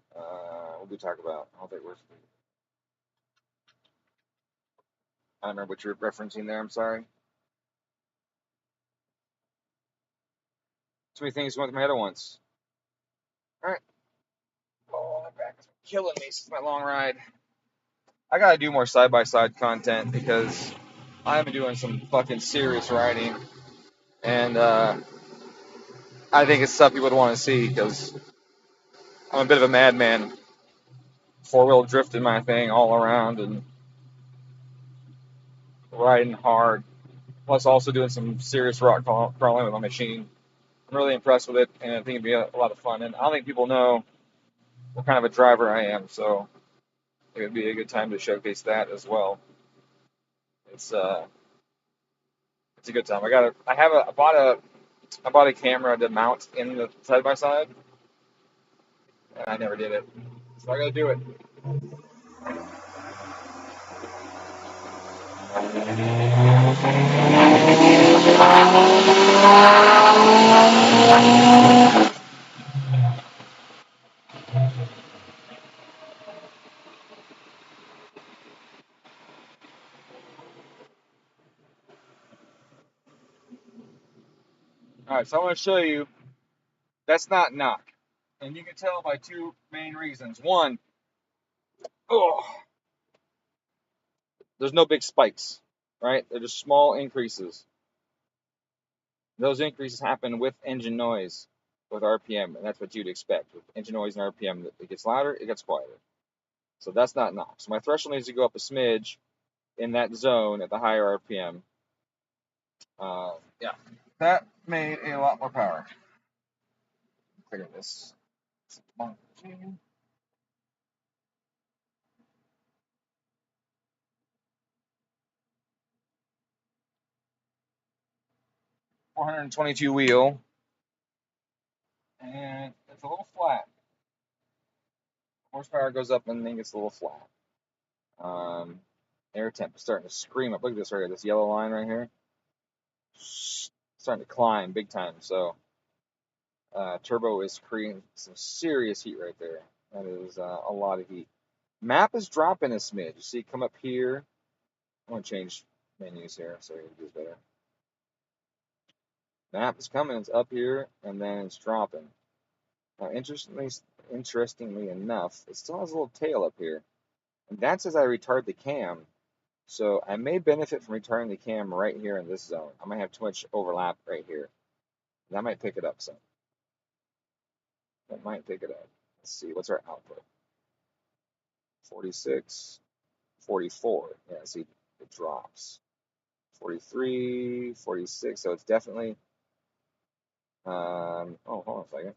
What do we talk about? Haltech works. I don't remember what you're referencing there. I'm sorry. Too many things went through my head at once. All right. Oh, my back is killing me since my long ride. I gotta do more side-by-side content because I have been doing some fucking serious riding, and I think it's stuff people would want to see because I'm a bit of a madman. Four-wheel drifting my thing all around and riding hard. Plus, also doing some serious rock crawling with my machine. I'm really impressed with it, and I think it'd be a lot of fun. And I don't think people know what kind of a driver I am, so it would be a good time to showcase that as well. It's a good time. I bought a camera to mount in the side by side, and I never did it, so I gotta do it. All right, so I want to show you that's not knock, and you can tell by two main reasons. One, oh, there's no big spikes, right? They're just small increases. Those increases happen with engine noise, with RPM, and that's what you'd expect. With engine noise and RPM, it gets louder, it gets quieter. So that's not knock. So my threshold needs to go up a smidge in that zone at the higher RPM. Yeah, that made a lot more power. Clear this. 422 wheel, and it's a little flat. Horsepower goes up and then gets a little flat. Air temp is starting to scream up. Look at this right here, this yellow line right here. Starting to climb big time. So turbo is creating some serious heat right there. That is a lot of heat. Map is dropping a smidge. You see, come up here. I want to change menus here so you can do better. Map is coming. It's up here and then it's dropping. Now, interestingly enough, it still has a little tail up here, and that's as I retard the cam. So I may benefit from retarding the cam right here in this zone. I might have too much overlap right here. That might pick it up some. That might pick it up. Let's see, what's our output? 46, 44. Yeah, see, it drops. 43, 46. So it's definitely. Oh, hold on a second.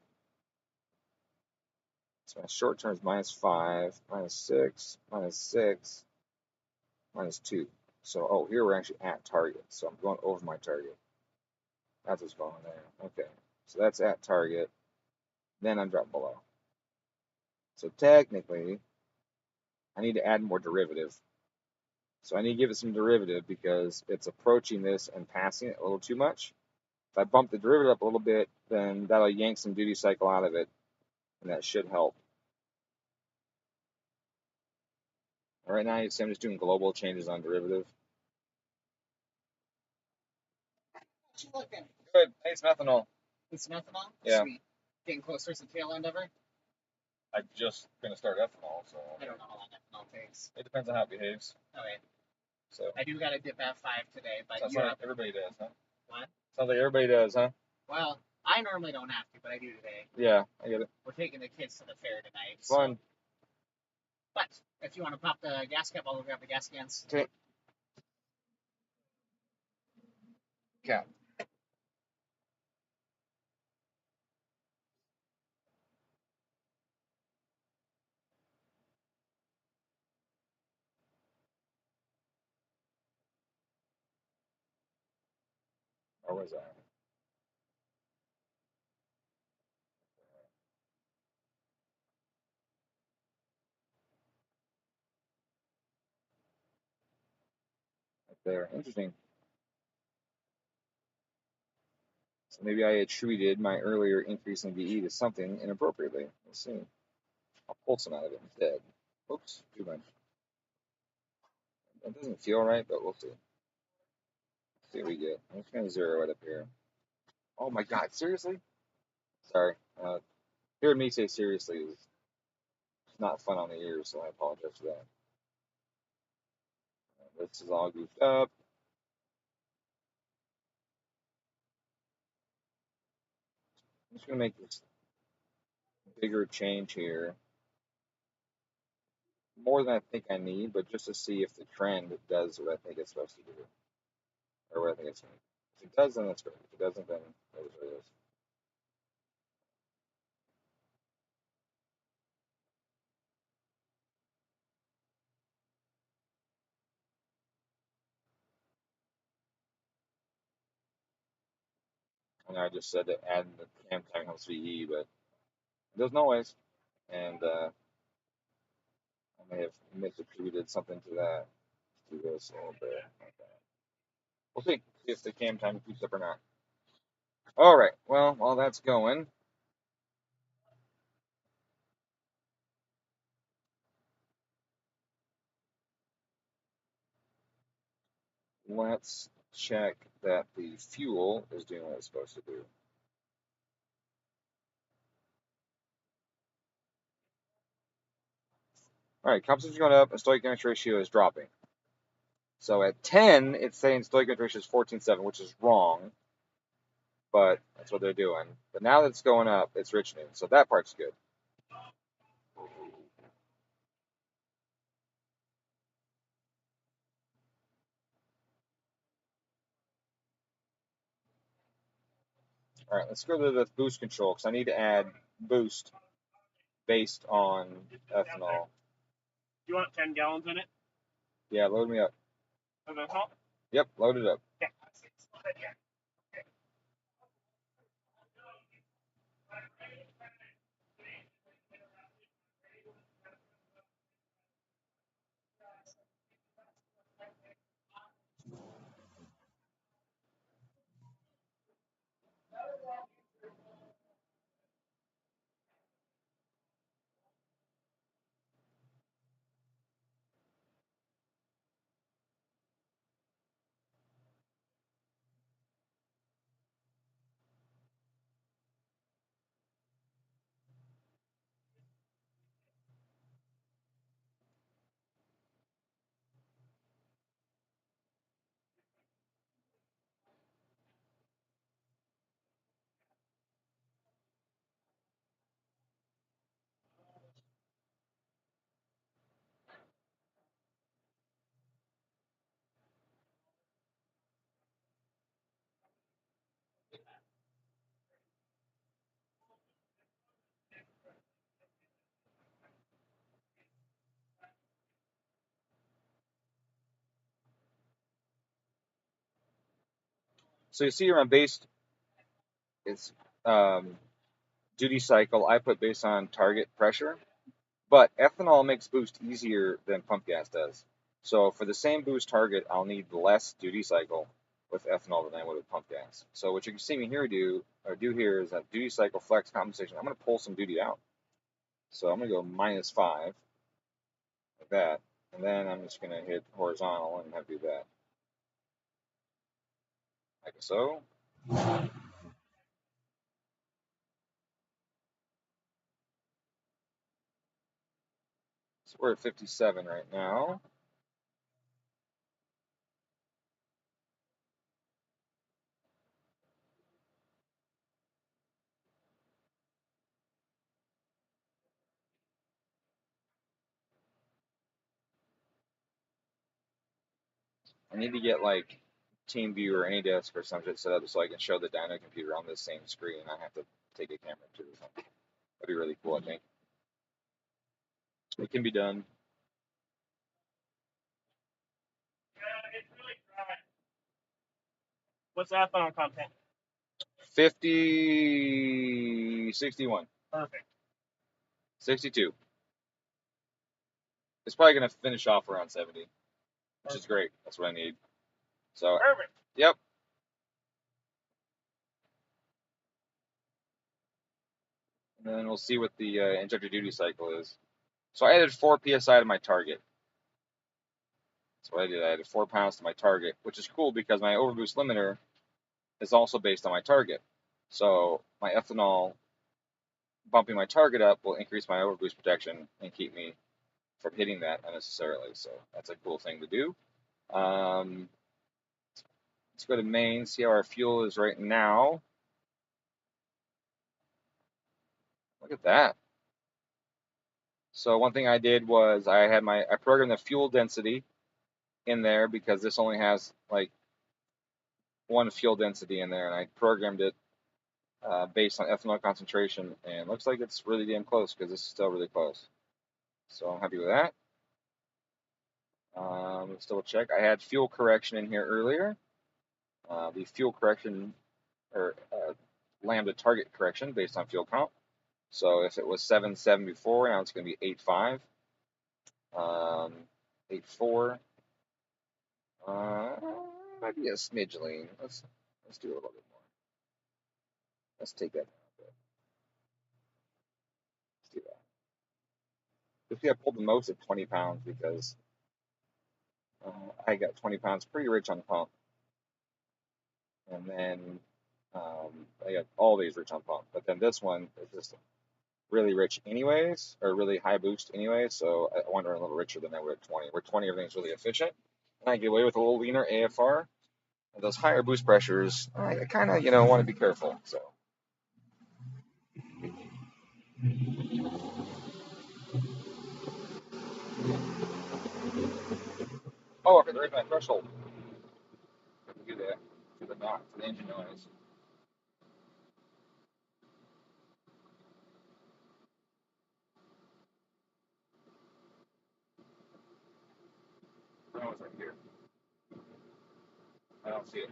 So my short term is -5, -6, -6, -2. So, oh, here we're actually at target. So I'm going over my target. That's what's going on there. Okay. So that's at target. Then I'm dropping below. So technically, I need to add more derivative. So I need to give it some derivative because it's approaching this and passing it a little too much. If I bump the derivative up a little bit, then that'll yank some duty cycle out of it, and that should help. Right now, you see I'm just doing global changes on derivative. How's you looking? Good. Hey, it's methanol. It's methanol? Yeah. Sweet. Getting closer to the tail end ever? I'm just going to start ethanol, so I don't know how long ethanol takes. it depends on how it behaves. Okay. So I do got to dip F5 today, but sounds you like have... everybody does, huh? What? Sounds like everybody does, huh? Well, I normally don't have to, but I do today. Yeah, I get it. We're taking the kids to the fair tonight. Fun. So. But if you want to pop the gas cap, I'll go grab the gas cans. Okay. Cap. Or was that? Right there. Interesting. So maybe I attributed my earlier increase in VE to something inappropriately. Let's see. I'll pull some out of it instead. Oops, too much. That doesn't feel right, but we'll see. Let's see what we get. I'm just gonna zero it up here. Oh my God, seriously? Sorry. Hearing me say seriously is not fun on the ears, so I apologize for that. This is all goofed up. I'm just gonna make this bigger change here. More than I think I need, but just to see if the trend does what I think it's supposed to do. Or what I think it's going to do. If it does, then that's great. If it doesn't, then that is what it is. I know I just said that adding the cam time helps VE, but it does noise. And I may have misattributed something to that. Let's do this a little bit. Okay. We'll see if the cam time keeps up or not. All right. Well, while that's going, let's check that the fuel is doing what it's supposed to do. All right, composition going up, and stoichiometric ratio is dropping. So at 10, it's saying stoichiometric ratio is 14.7, which is wrong, but that's what they're doing. But now that it's going up, it's richening, so that part's good. All right, let's go to the boost control, because I need to add boost based on ethanol. You want 10 gallons in it? Yeah, load me up. Of ethanol? Yep, load it up. Yeah. So you see here on base, it's duty cycle. I put based on target pressure, but ethanol makes boost easier than pump gas does. So for the same boost target, I'll need less duty cycle with ethanol than I would with pump gas. So what you can see me here do here is that duty cycle flex compensation. I'm going to pull some duty out. So I'm going to go -5 like that, and then I'm just going to hit horizontal and have to do that like so. So we're at 57 right now. I need to get like TeamViewer or AnyDesk or something set up so I can show the Dyno computer on this same screen. I have to take a camera to or something. That'd be really cool, I think. It can be done. It's really dry. What's the ethanol content? 50, 61, Perfect. 62. It's probably going to finish off around 70, which is great. That's what I need. So, Perfect. yep. And then we'll see what the injector duty cycle is. So I added 4 psi to my target. That's what I did. I added 4 pounds to my target, which is cool because my overboost limiter is also based on my target. So my ethanol bumping my target up will increase my overboost protection and keep me from hitting that unnecessarily. So that's a cool thing to do. Let's go to main, see how our fuel is right now. Look at that. So one thing I did was I programmed the fuel density in there because this only has like one fuel density in there, and I programmed it based on ethanol concentration, and it looks like it's really damn close because this is still really close. So I'm happy with that. Let's double check. I had fuel correction in here earlier. The fuel correction or lambda target correction based on fuel count. So if it was 7.7 before, now it's going to be 8.5, 8.4. Might be a smidge lean. Let's do a little bit more. Let's take that down a bit. Let's do that. If I pulled the most at 20 pounds because I got 20 pounds pretty rich on pump, and then I got all these rich on pump, but then this one is just really rich anyways, or really high boost anyways, so I want to run a little richer than I would at 20. Where 20 everything's really efficient, and I get away with a little leaner AFR. And those higher boost pressures, I kind of want to be careful. So. Oh, I could raise my threshold. Do that. Do the knock, the engine noise. Oh, it's right here. I don't see it.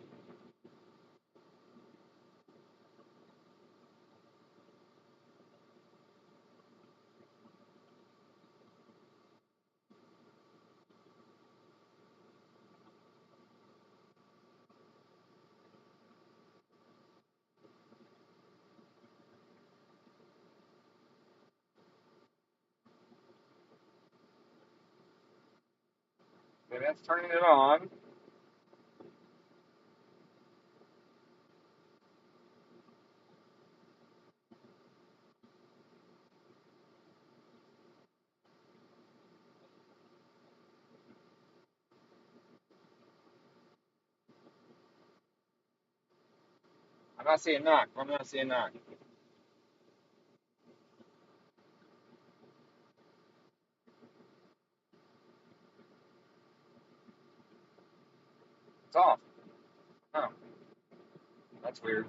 Okay, that's turning it on. I'm not seeing knock. I'm not seeing knock. It's off. Oh, that's weird.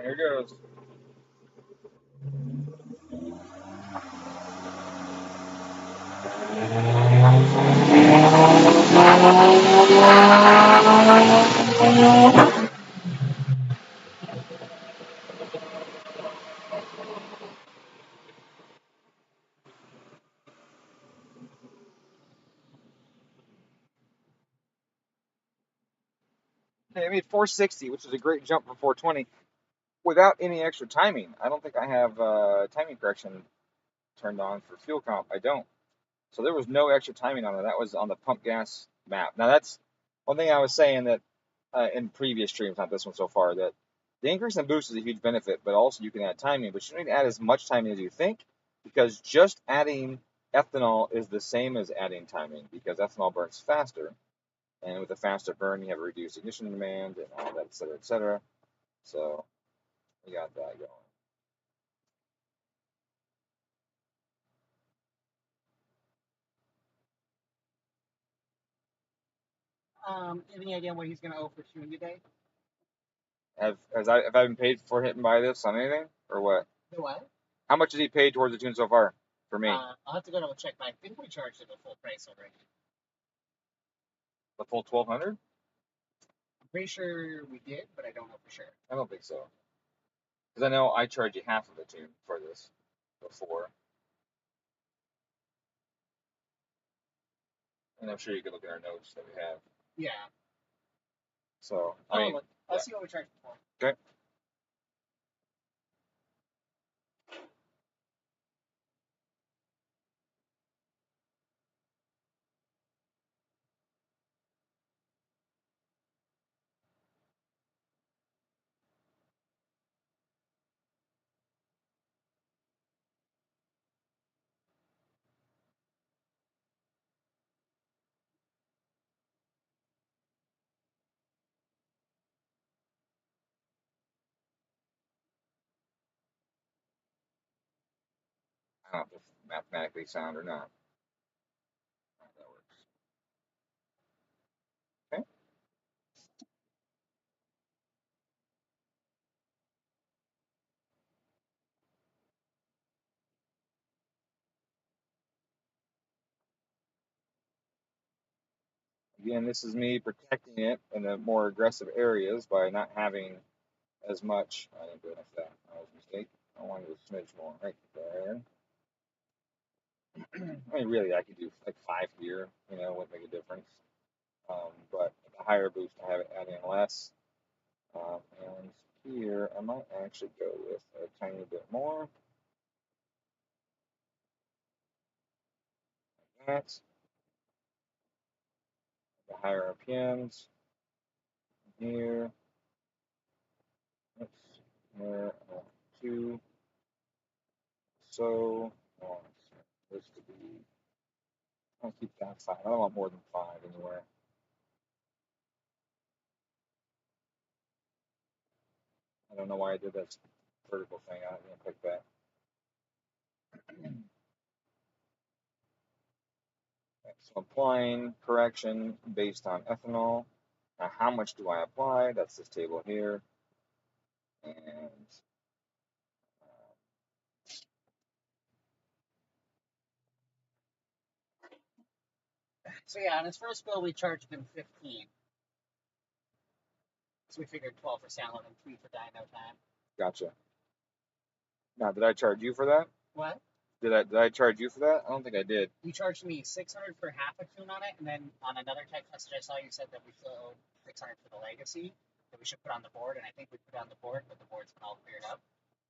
Here goes. Hey, I made 460, which is a great jump from 420 without any extra timing. I don't think I have timing correction turned on for fuel comp. I don't. So there was no extra timing on it. That was on the pump gas map. Now that's one thing I was saying that in previous streams, not this one so far, that the increase in boost is a huge benefit, but also you can add timing, but you don't need to add as much timing as you think, because just adding ethanol is the same as adding timing, because ethanol burns faster, and with a faster burn, you have a reduced ignition demand and all that, et cetera, et cetera. So we got that going. Any idea what he's gonna owe for shooting today? Have I been paid for hitting by this on anything, or what? The what? How much has he paid towards the tune so far for me? I'll have to go double check, but I think we charged it the full price already. The full 1,200? I'm pretty sure we did, but I don't know for sure. I don't think so. Because I know I charge you half of the tune for this before. And I'm sure you can look at our notes that we have. Yeah. So, I mean, I'll see what we charged before. okay. I don't know if it's mathematically sound or not. How that works. Okay. Again, this is me protecting it in the more aggressive areas by not having as much. I didn't do enough of that. That was a mistake. I wanted a smidge more right there. I mean, really, I could do like 5 here, wouldn't make a difference. But the higher boost, I have it adding less. And here, I might actually go with a tiny bit more. Like that. The higher RPMs. Here. Oops. Here. I want 2. So, I want this to be. I'll keep that 5. I don't want more than 5 anywhere. I don't know why I did that vertical thing. I didn't click that. So applying correction based on ethanol. Now, how much do I apply? That's this table here. And So yeah, on his first bill we charged him 15. So we figured 12 for Salad and 3 for Dyno time. gotcha. Now, did I charge you for that? What? Did I charge you for that? I don't think I did. You charged me 600 for half a tune on it, and then on another text message I saw you said that we still owe 600 for the legacy that we should put on the board, and I think we put it on the board, but the board's been all cleared up.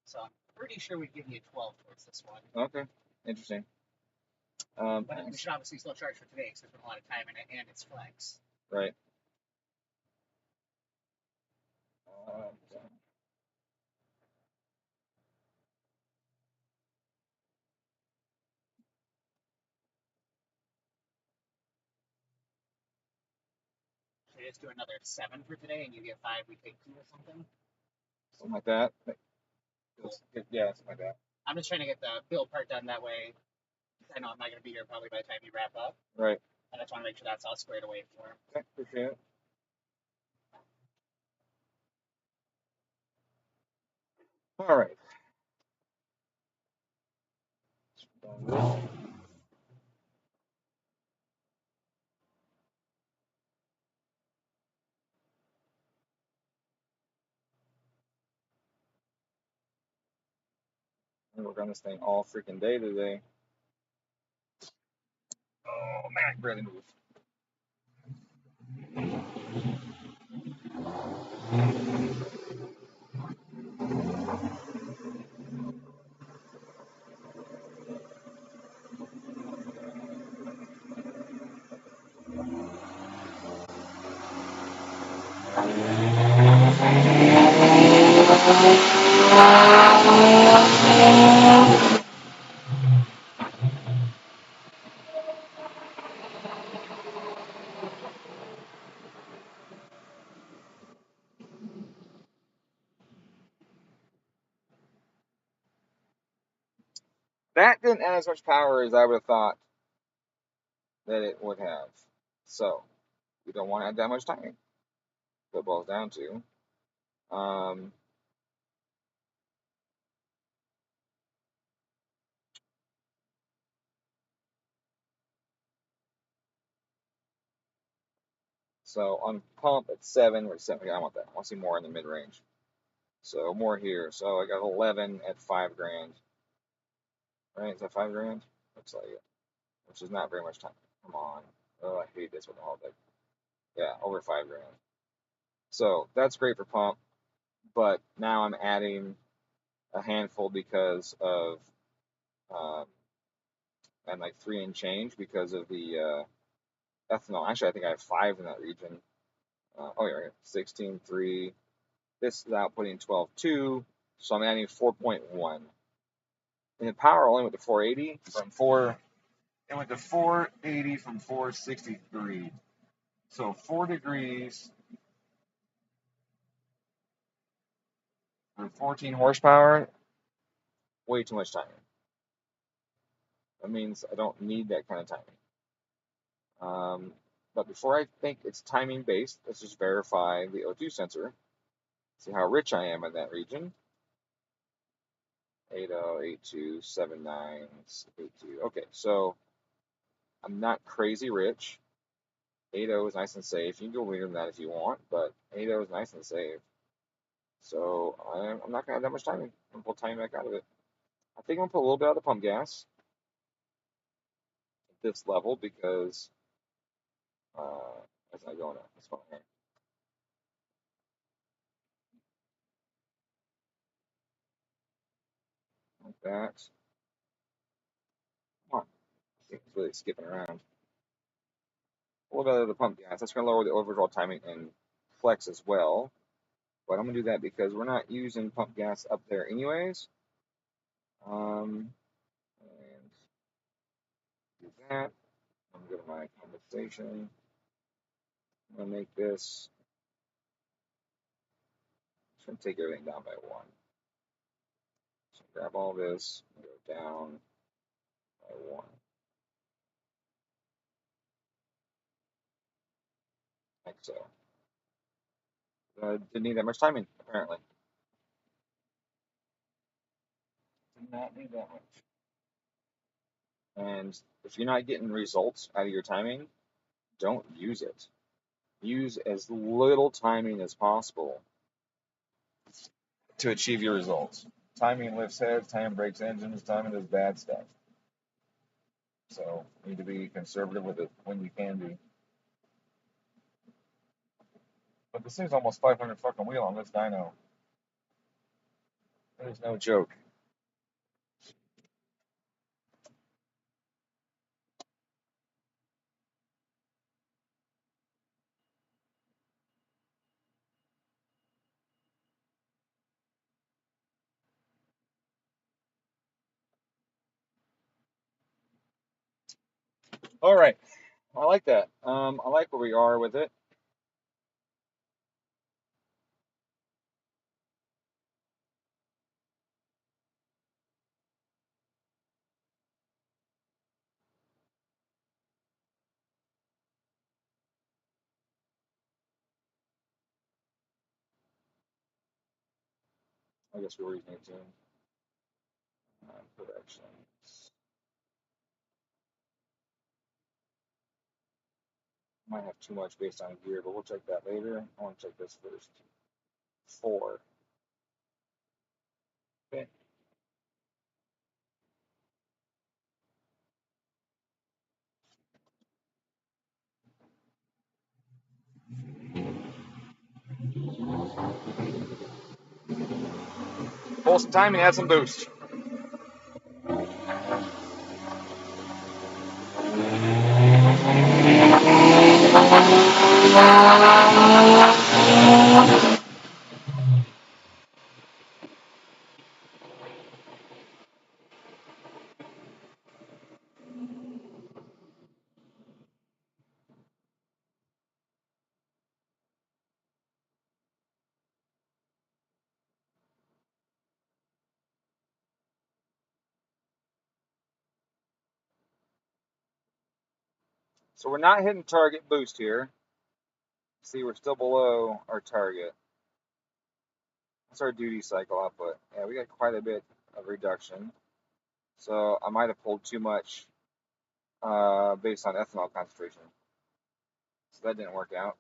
So I'm pretty sure we'd give you 12 towards this one. Okay, interesting. But we should obviously still charge for today because there's been a lot of time in it, and it's flex. Right. Should we just do another 7 for today, and you get 5, we take 2 or something? Something like that. Yeah, something like that. I'm just trying to get the bill part done that way. I know I'm not going to be here probably by the time you wrap up. Right. I just want to make sure that's all squared away for him. Okay, appreciate it. All right. We work on this thing all freaking day today. Oh man, I can barely move. That didn't add as much power as I would have thought that it would have. So we don't want to add that much timing. That boils down to. So on pump at 7, we're at 7. I want that. I want to see more in the mid range. So more here. So I got 11 at 5 grand. Right? Is that 5 grand? Looks like it. Which is not very much time. Come on. Oh, I hate this with the Haltech. Yeah, over 5 grand. So that's great for pump, but now I'm adding a handful because of and like 3 and change because of the ethanol. Actually, I think I have 5 in that region. Oh yeah, 16.3. This is outputting 12.2, so I'm adding 4.1. And the power only went to 480 from 4. It went to 480 from 463. So 4 degrees for 14 horsepower, way too much timing. That means I don't need that kind of timing. But before I think it's timing based, let's just verify the O2 sensor. See how rich I am in that region. 80, 82, 79, 82. Okay, so I'm not crazy rich. 80 is nice and safe. You can go weirder than that if you want, but 80 is nice and safe. So I'm not going to have that much timing. I'm going to pull timing back out of it. I think I'm going to put a little bit out of the pump gas at this level because that's not going up. That's fine. Like that. Come on. It's really skipping around. A little bit out of the pump gas. That's going to lower the overall timing and flex as well. But I'm going to do that because we're not using pump gas up there anyways. And do that. I'm going to go to my compensation. I'm going to make this. I'm just going to take everything down by 1. So grab all this, and go down by 1. Like so. Didn't need that much timing, apparently. Did not need that much. And if you're not getting results out of your timing, don't use it. Use as little timing as possible to achieve your results. Timing lifts heads, timing breaks engines, timing does bad stuff. So you need to be conservative with it when you can be. But this thing's almost 500 fucking wheel on this dyno. That is no joke. All right, I like that. I like where we are with it. I guess we were using it too. Productions. Might have too much based on gear, but we'll check that later. I want to check this first. 4. Okay. Pull some time and add some boost. So we're not hitting target boost here. See, we're still below our target. That's our duty cycle output. Yeah, we got quite a bit of reduction. So I might have pulled too much based on ethanol concentration. So that didn't work out.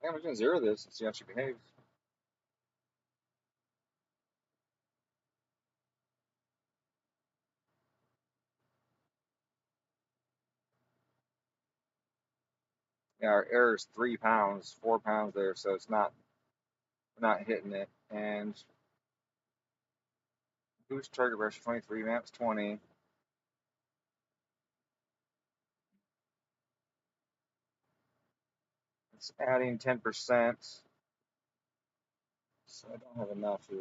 Yeah, we're going to zero this and see how she behaves. Yeah, our error is 3 pounds, 4 pounds there, so it's not, we're not hitting it. And boost target pressure 23, maps 20. It's adding 10%. So I don't have enough here.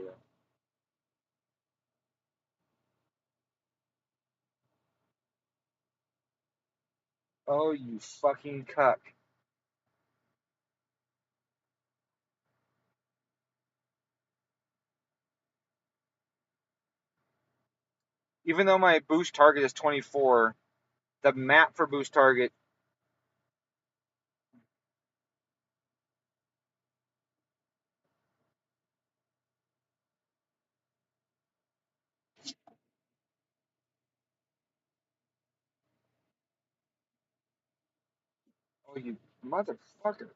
Oh, you fucking cuck. Even though my boost target is 24, the map for boost target. Oh, you motherfucker.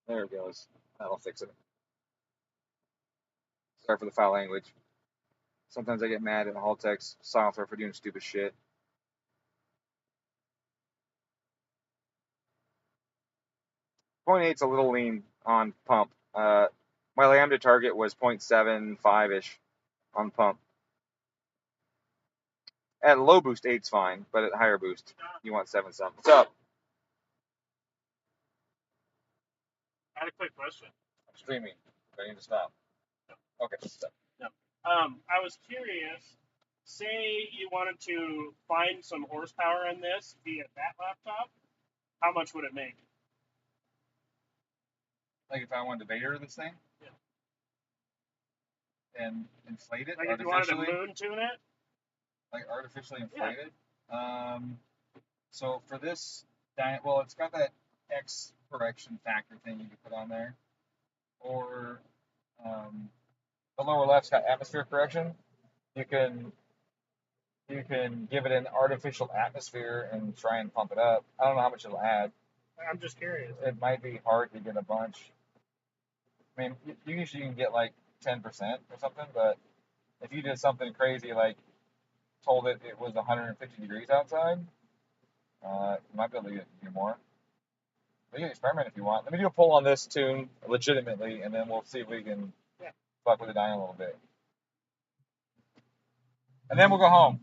There it goes. That'll fix it. Sorry for the foul language. Sometimes I get mad at Haltech's software for doing stupid shit. 0.8's a little lean on pump. My lambda target was 0.75-ish on pump. At low boost, 8's fine, but at higher boost, you want 7 something. What's up? I had a quick question. I'm streaming. I need to stop. Okay, stop. No. I was curious. Say you wanted to find some horsepower in this via that laptop. How much would it make? Like if I wanted to Vader this thing? Yeah. And inflate it Like if you wanted to moon tune it? Like artificially inflated? Yeah. So for this, well, it's got that X correction factor thing you can put on there. Or the lower left's got atmosphere correction. You can give it an artificial atmosphere and try and pump it up. I don't know how much it'll add. I'm just curious. It might be hard to get a bunch. I mean, usually you can get like 10% or something, but if you did something crazy like told it was 150 degrees outside, you might be able to get more. We can experiment if you want. Let me do a poll on this tune legitimately, and then we'll see if we can fuck with the dyno a little bit. And then we'll go home.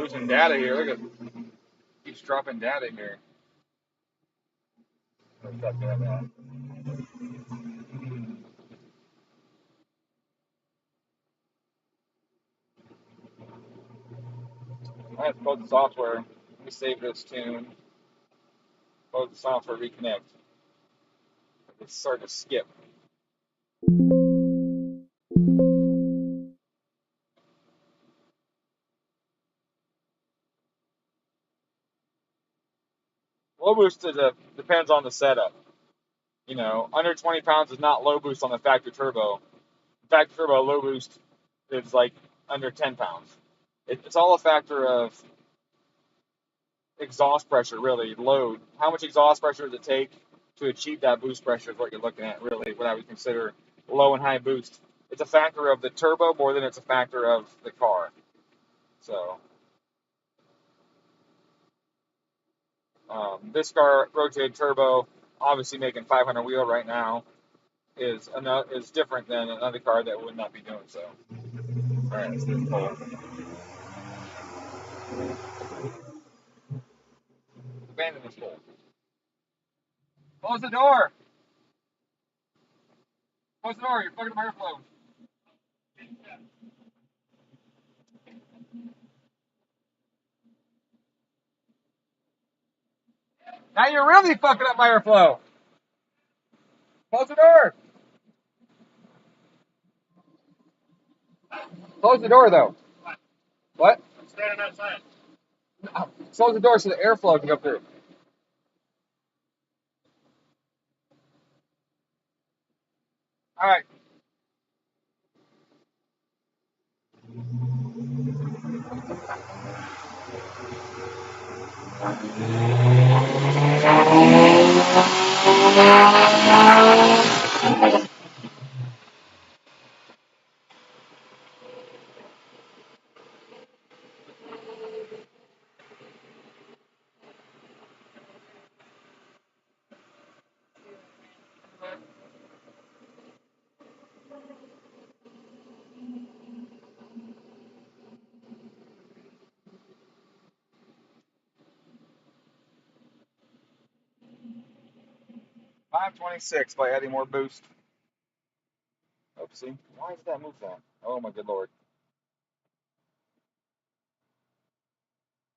losing data here. Look at keeps dropping data here. Stop doing that. I have to close the software. Let me save this tune. Close the software, reconnect. It's starting to skip. Low boost depends on the setup. You know, under 20 pounds is not low boost on the factory turbo. Factory turbo low boost is like under 10 pounds. It's all a factor of exhaust pressure, really, load. How much exhaust pressure does it take to achieve that boost pressure is what you're looking at, really, what I would consider low and high boost. It's a factor of the turbo more than it's a factor of the car. So, this car, rotated turbo, obviously making 500 wheel right now, is different than another car that would not be doing so. All right, let's do this poll. Abandon this poll. Close the door. Close the door. You're fucking airflow. Now you're really fucking up my airflow. Close the door. Close the door, though. What? I'm standing outside. Close the door so the airflow can go through. All right. $526 by adding more boost. Oopsie. Why did that move that? Oh my good lord.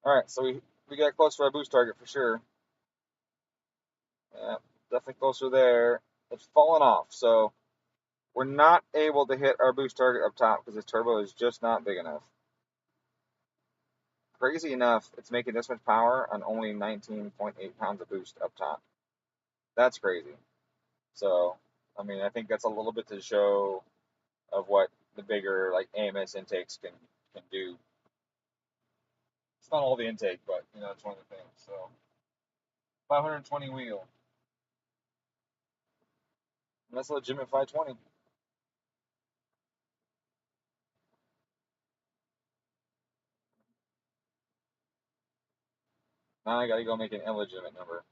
All right, so we got close to our boost target for sure. Yeah, definitely closer there. It's fallen off, so we're not able to hit our boost target up top because this turbo is just not big enough. Crazy enough, it's making this much power on only 19.8 pounds of boost up top. That's crazy. So, I mean, I think that's a little bit to show of what the bigger like AMS intakes can do. It's not all the intake, but you know, it's one of the things. So, 520 wheel. And that's a legitimate 520. Now I gotta go make an illegitimate number.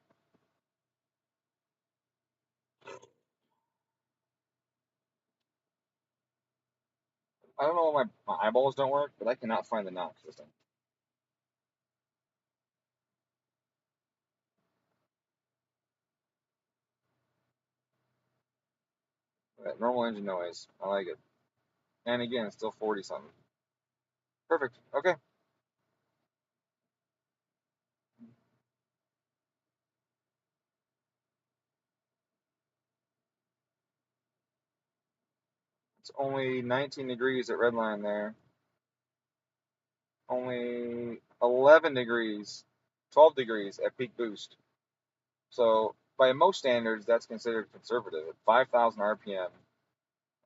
I don't know why my eyeballs don't work, but I cannot find the knock system. That normal engine noise. I like it. And again, it's still 40 something. Perfect. Okay. It's only 19 degrees at redline there. Only 11 degrees, 12 degrees at peak boost. So by most standards, that's considered conservative. At 5,000 RPM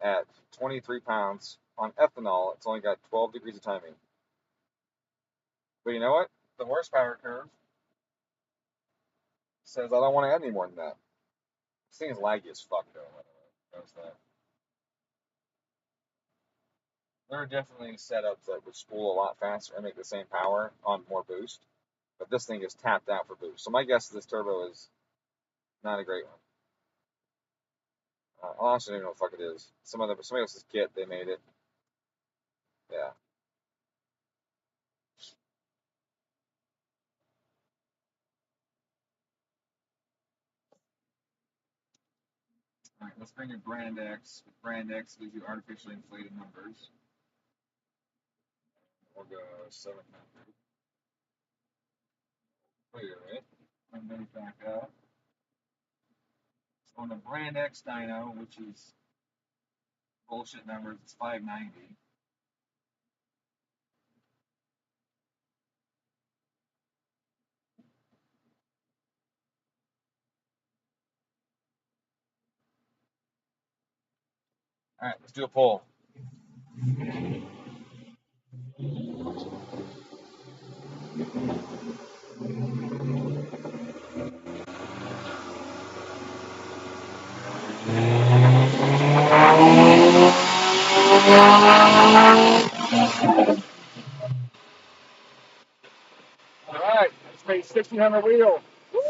at 23 pounds on ethanol, it's only got 12 degrees of timing. But you know what? The horsepower curve says I don't want to add any more than that. This thing is laggy as fuck, though. Notice that. There are definitely setups that would spool a lot faster and make the same power on more boost. But this thing is tapped out for boost. So my guess is this turbo is not a great one. I honestly don't even know what the fuck it is. Somebody else's kit, they made it. Yeah. All right, let's bring in brand X. With brand X gives you artificially inflated numbers. We'll go 700. Clear it. And then back up. So on the brand X dyno, which is bullshit numbers, it's 590. All right, let's do a poll. All right, let's make 1600 wheel. Woo!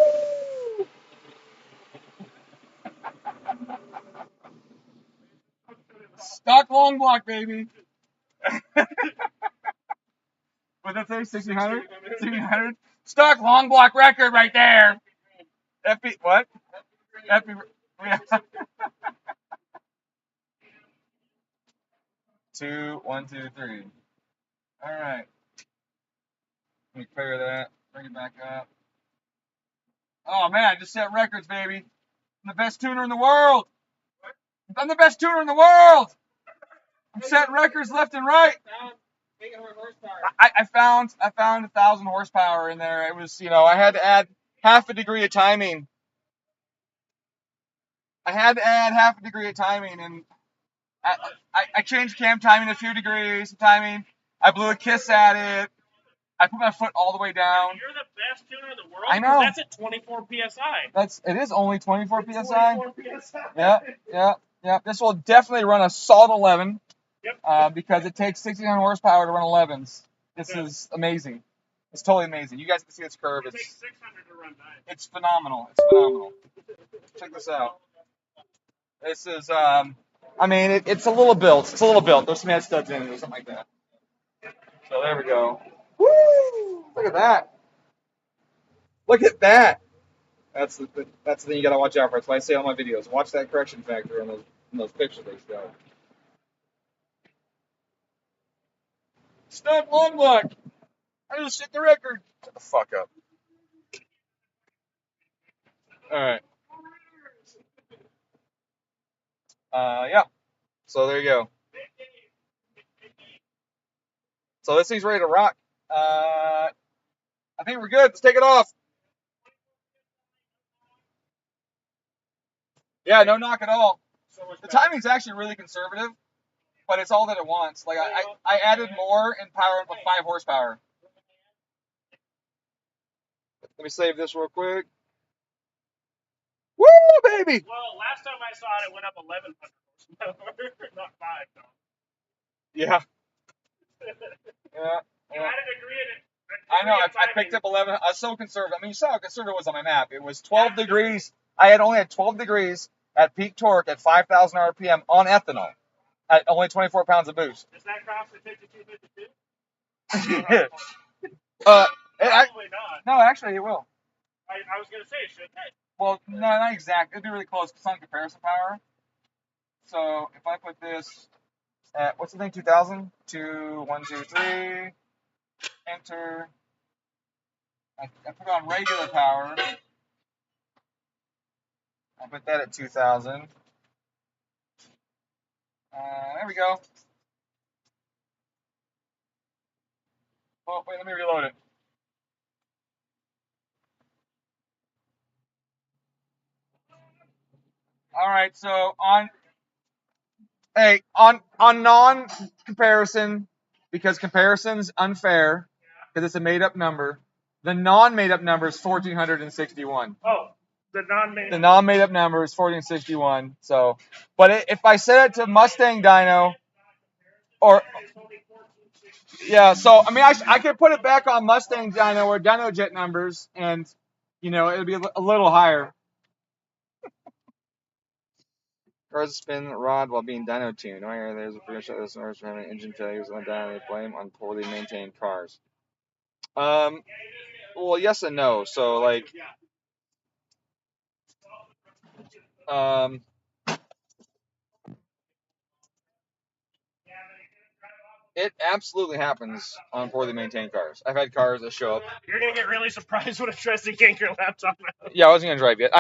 Stock long block, baby. What'd that say? 1600? 1600? Stock long block record right there. FB, what? FB, yeah. 2, 1, 2, 3. All right. Let me clear that. Bring it back up. Oh man, I just set records, baby. I'm the best tuner in the world. I'm the best tuner in the world. I'm setting records left and right. I found 1,000 horsepower in there. It was, I had to add half a degree of timing. And I changed cam timing a few degrees of timing. I blew a kiss at it. I put my foot all the way down. You're the best tuner in the world. I know. That's at 24 psi. It is only 24 psi. 24 psi. Yeah. This will definitely run a solid 11. Yep. Because it takes 1,600 horsepower to run 11s. This is amazing. It's totally amazing. You guys can see this curve. It takes 600 to run 9. It's phenomenal. It's phenomenal. Check this out. This is, it's a little built. There's some head studs in it or something like that. So there we go. Woo! Look at that. That's the thing you gotta watch out for. That's why I say on my videos. Watch that correction factor in those pictures they show. Stuck long block. I just hit the record. Shut the fuck up. All right. Yeah. So there you go. So this thing's ready to rock. I think we're good. Let's take it off. Yeah, no knock at all. The timing's actually really conservative, but it's all that it wants. Like I added more in power input 5 horsepower. Let me save this real quick. Woo, baby! Well, last time I saw it, it went up 1100 horsepower, not 5, though. Yeah. You had a degree in it. I know. I picked up 11. I was so conservative. I mean, you saw how conservative it was on my map. It was 12 degrees. I only had 12 degrees at peak torque at 5,000 RPM on ethanol at only 24 pounds of boost. Does that cross the 52, 52? Probably not. No, actually, it will. I was going to say, shouldn't it? Well, no, not exactly. It'd be really close. It's on comparison power. So if I put this at, what's the thing, 2,000? 2, 1, 2, 3. Enter. I put it on regular power. I put that at 2,000. There we go. Oh, wait, let me reload it. All right, so on non-comparison, because comparison's unfair, because it's a made-up number, the non-made-up number is 1,461. Oh, the non-made-up. The non-made-up number is 1,461. So, but if I set it to Mustang dyno, or yeah, so I mean, I could put it back on Mustang dyno or dyno jet numbers, and it'll be a little higher. Cars spin rod while being dyno tuned. There's a pretty shot this for having engine failures on dyno. They blame on poorly maintained cars. Well, yes and no. So like, It absolutely happens on poorly maintained cars. I've had cars that show up. You're gonna get really surprised when it tries to yank your laptop out. Yeah, I wasn't gonna drive yet.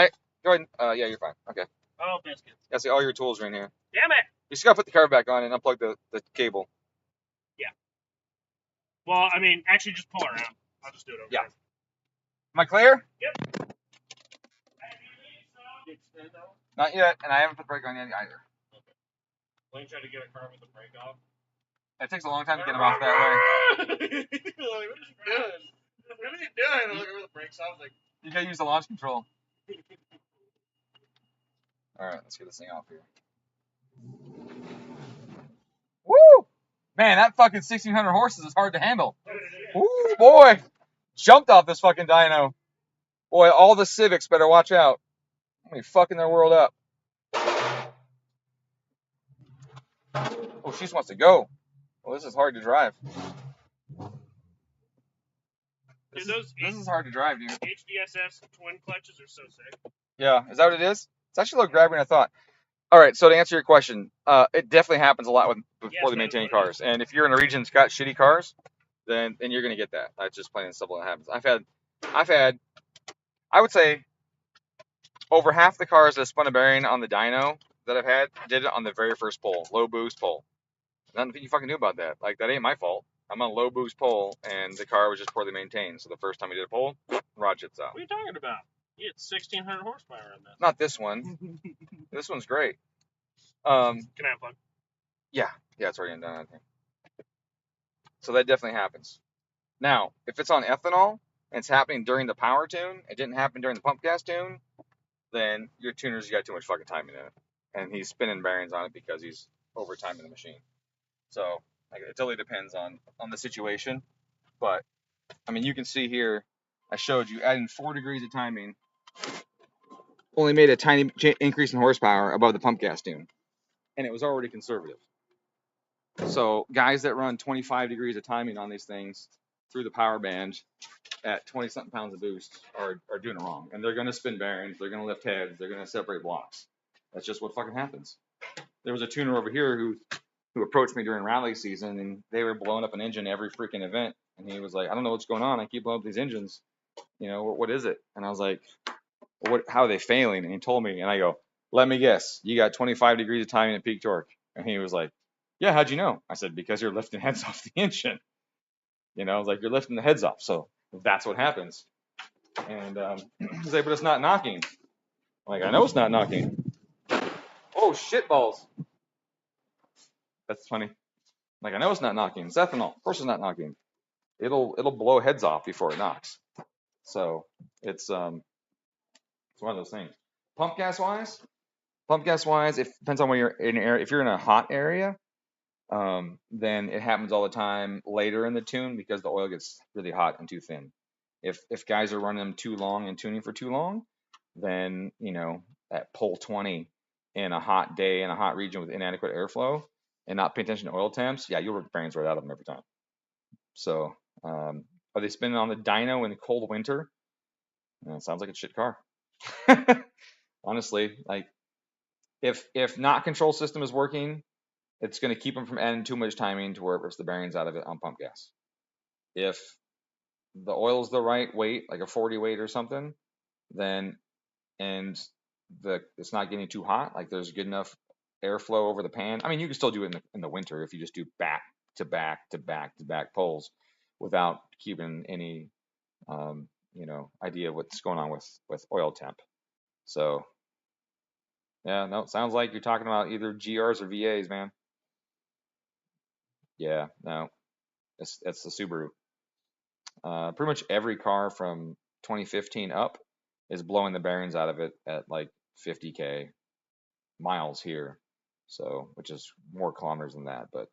Go ahead. Yeah, you're fine. Okay. Oh, biscuits. Yeah, see, all your tools are in here. Damn it. You just gotta put the car back on and unplug the cable. Yeah. Well, I mean, actually, just pull it around. I'll just do it over Yeah. there. Am I clear? Yep. Not yet, and I haven't put the brake on yet either. Okay. Blaine tried to get a car with the brake off. It takes a long time to get them off that way. What are you doing? What are you doing? I look over the brakes off. Like, You gotta use the launch control. All right, let's get this thing off here. Woo! Man, that fucking 1,600 horses is hard to handle. Ooh, boy! Jumped off this fucking dyno. Boy, all the Civics better watch out. I'm gonna be fucking their world up. Oh, she just wants to go. Well, this is hard to drive. This is hard to drive, dude. HDSS twin clutches are so sick. Yeah, is that what it is? It's actually a little grabbier than I thought. All right, so to answer your question, it definitely happens a lot with poorly maintained cars. And if you're in a region that's got shitty cars, then you're gonna get that. That's just plain and simple. It happens. I've had, I would say, over half the cars that spun a bearing on the dyno that I've had did it on the very first pull, low boost pull. Nothing you fucking knew about that. Like, that ain't my fault. I'm on a low boost pull, and the car was just poorly maintained. So the first time we did a pull, rod jets out. What are you talking about? You had 1,600 horsepower on that. Not this one. This one's great. Can I unplug? Yeah, it's already done, I think. So that definitely happens. Now, if it's on ethanol and it's happening during the power tune, it didn't happen during the pump gas tune, then your tuner's got too much fucking timing in it, and he's spinning bearings on it because he's over timing the machine. So like, it totally depends on the situation. But I mean, you can see here, I showed you adding 4 degrees of timing only made a tiny increase in horsepower above the pump gas tune, and it was already conservative. So guys that run 25 degrees of timing on these things through the power band at 20 something pounds of boost are doing it wrong, and they're going to spin bearings, they're going to lift heads, they're going to separate blocks. That's just what fucking happens. There was a tuner over here who approached me during rally season, and they were blowing up an engine every freaking event, and he was like, I don't know what's going on, I keep blowing up these engines, you know, what is it? And I was like, how are they failing? And he told me, and I go, let me guess, you got 25 degrees of timing at peak torque. And he was like, yeah, how'd you know? I said, because you're lifting heads off the engine. You know, like, you're lifting the heads off, so that's what happens. And he's like, but it's not knocking. I'm like, I know it's not knocking. Oh, shit balls. That's funny. Like, I know it's not knocking. It's ethanol. Of course it's not knocking. It'll blow heads off before it knocks. So it's one of those things. Pump gas wise, it depends on where you're in area. If you're in a hot area, then it happens all the time later in the tune because the oil gets really hot and too thin. If guys are running them too long and tuning for too long, then, you know, at pull 20 in a hot day in a hot region with inadequate airflow and not paying attention to oil temps, yeah, you'll rip bearings right out of them every time. So are they spinning on the dyno in the cold winter? It sounds like a shit car. Honestly, like, if not control system is working, it's going to keep them from adding too much timing to where it rips the bearings out of it on pump gas. If the oil is the right weight, like a 40 weight or something, then it's not getting too hot, like there's good enough airflow over the pan. I mean, you can still do it in the winter if you just do back to back to back to back pulls without keeping any you know, idea what's going on with oil temp. So yeah, no, it sounds like you're talking about either GRs or VAs, man. Yeah, no, it's the Subaru. Pretty much every car from 2015 up is blowing the bearings out of it at like 50K miles here. So, which is more kilometers than that. But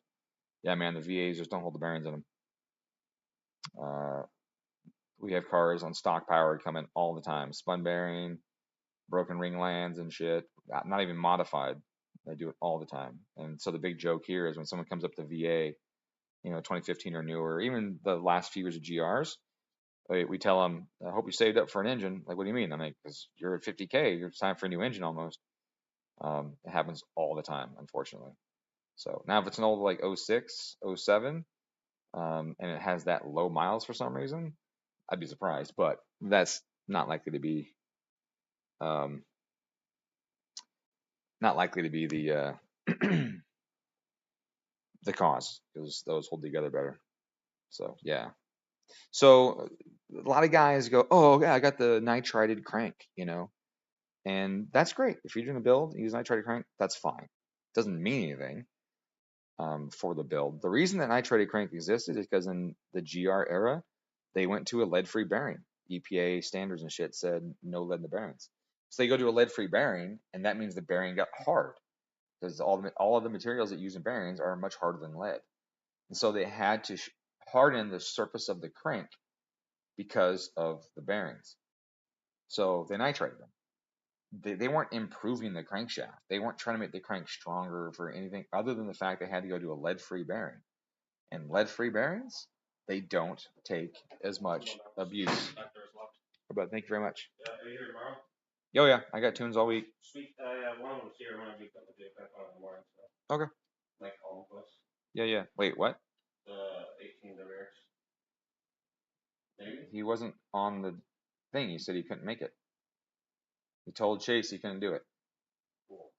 yeah, man, the VAs just don't hold the bearings in them. We have cars on stock power coming all the time. Spun bearing, broken ring lands and shit. Not even modified. They do it all the time. And so the big joke here is when someone comes up to VA, you know, 2015 or newer, even the last few years of GRs, we tell them, I hope you saved up for an engine. Like, what do you mean? I'm like, because you're at 50K, it's time for a new engine almost. It happens all the time, unfortunately. So now if it's an old like 06, 07, and it has that low miles for some reason, I'd be surprised. But that's not likely to be um, the the cause, because those hold together better. So yeah. So a lot of guys go, oh yeah, I got the nitrided crank, and that's great. If you're doing a build, use nitrided crank, that's fine. Doesn't mean anything for the build. The reason that nitrided crank existed is because in the GR era, they went to a lead-free bearing. EPA standards and shit said no lead in the bearings. So they go to a lead-free bearing, and that means the bearing got hard, because all of the materials that use in bearings are much harder than lead. And so they had to harden the surface of the crank because of the bearings. So they nitrated them. They weren't improving the crankshaft. They weren't trying to make the crank stronger for anything other than the fact they had to go to a lead-free bearing. And lead-free bearings, they don't take as much abuse. But thank you very much. Yeah, are you here tomorrow? Oh yeah, I got tunes all week. Sweet. One of them's here. One of them got the day back on in the morning. So. Okay. Like all of us. Yeah. Wait, what? The 18 lyrics. Maybe? He wasn't on the thing. He said he couldn't make it. He told Chase he couldn't do it. Cool.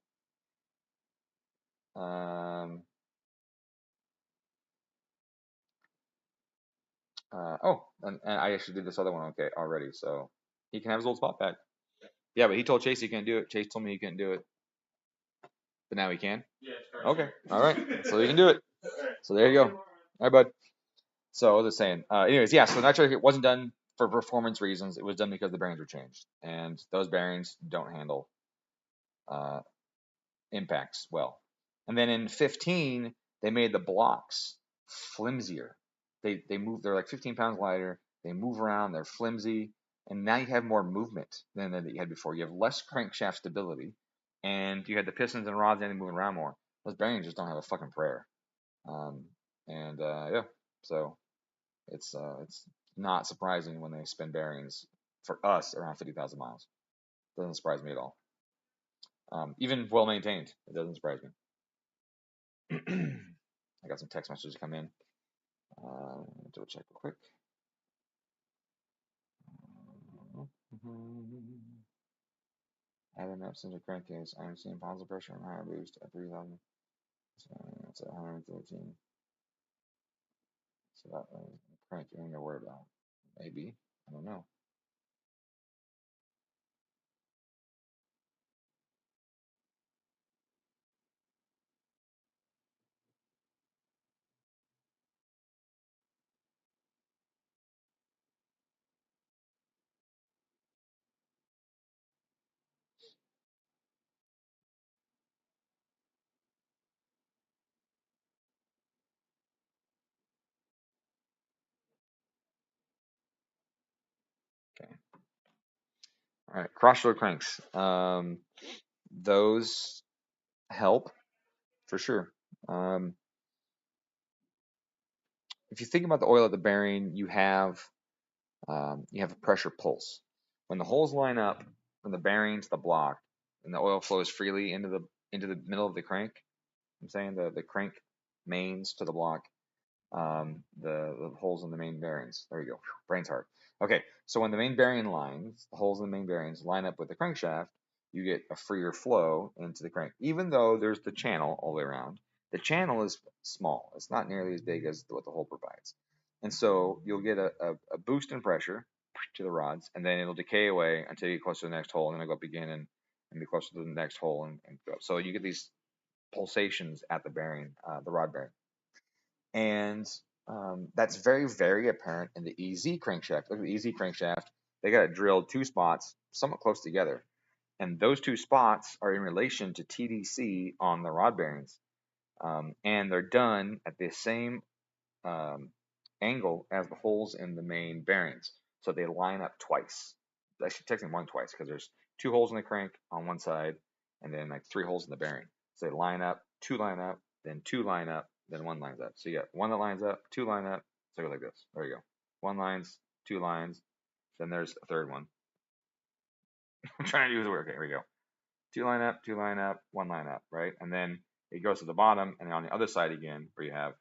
And I actually did this other one okay already, so he can have his old spot back. Yeah, but he told Chase he couldn't do it. Chase told me he couldn't do it, but now he can. Yeah, it's Okay, all right, so he can do it. So there you go. All right, bud. So I was just saying. Anyways, yeah. So naturally, it wasn't done for performance reasons. It was done because the bearings were changed, and those bearings don't handle impacts well. And then in 15, they made the blocks flimsier. They move. They're like 15 pounds lighter. They move around. They're flimsy, and now you have more movement than you had before. You have less crankshaft stability, and you had the pistons and rods and moving around more. Those bearings just don't have a fucking prayer. Yeah, so it's not surprising when they spin bearings for us around 50,000 miles. Doesn't surprise me at all. Even well maintained, it doesn't surprise me. I got some text messages come in. Double check real quick. Adding up since a crankcase, I am seeing positive pressure and higher boost at 3,000. So that's at 113. So that crank you ain't gonna worry about. Maybe. I don't know. Okay. All right. Cross-road cranks. Those help for sure. If you think about the oil at the bearing, you have a pressure pulse. When the holes line up from the bearing to the block, and the oil flows freely into the middle of the crank, I'm saying the crank mains to the block, the holes in the main bearings. There you go. Brain's hard. Okay, so when the main bearing lines, the holes in the main bearings line up with the crankshaft, you get a freer flow into the crank. Even though there's the channel all the way around, the channel is small. It's not nearly as big as what the hole provides. And so you'll get a boost in pressure to the rods, and then it'll decay away until you get close to the next hole, and then it'll go up again and be closer to the next hole and go up. So you get these pulsations at the bearing, the rod bearing. And that's very, very apparent in the EZ crankshaft. Look at the EZ crankshaft. They got it drilled 2 spots somewhat close together. And those 2 spots are in relation to TDC on the rod bearings. And they're done at the same angle as the holes in the main bearings. So they line up twice. Actually, technically one twice, because there's 2 holes in the crank on one side, and then like 3 holes in the bearing. So they line up, 2 line up, then 2 line up, then 1 lines up. So you got 1 that lines up, 2 line up, so it goes like this. There you go. 1 lines, 2 lines, then there's a third one. I'm trying to do the work. Okay, here we go. 2 line up, 2 line up, 1 line up, right? And then it goes to the bottom, and then on the other side again, where you have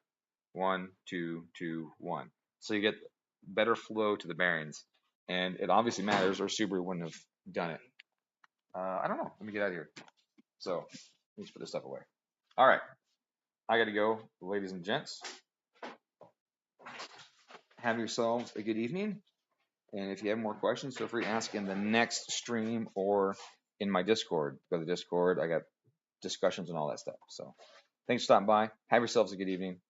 1, 2, 2, 1. So you get better flow to the bearings, and it obviously matters, or Subaru wouldn't have done it. I don't know. Let me get out of here. So let's put this stuff away. All right, I got to go, ladies and gents. Have yourselves a good evening. And if you have more questions, feel free to ask in the next stream or in my Discord. Go to the Discord. I got discussions and all that stuff. So thanks for stopping by. Have yourselves a good evening.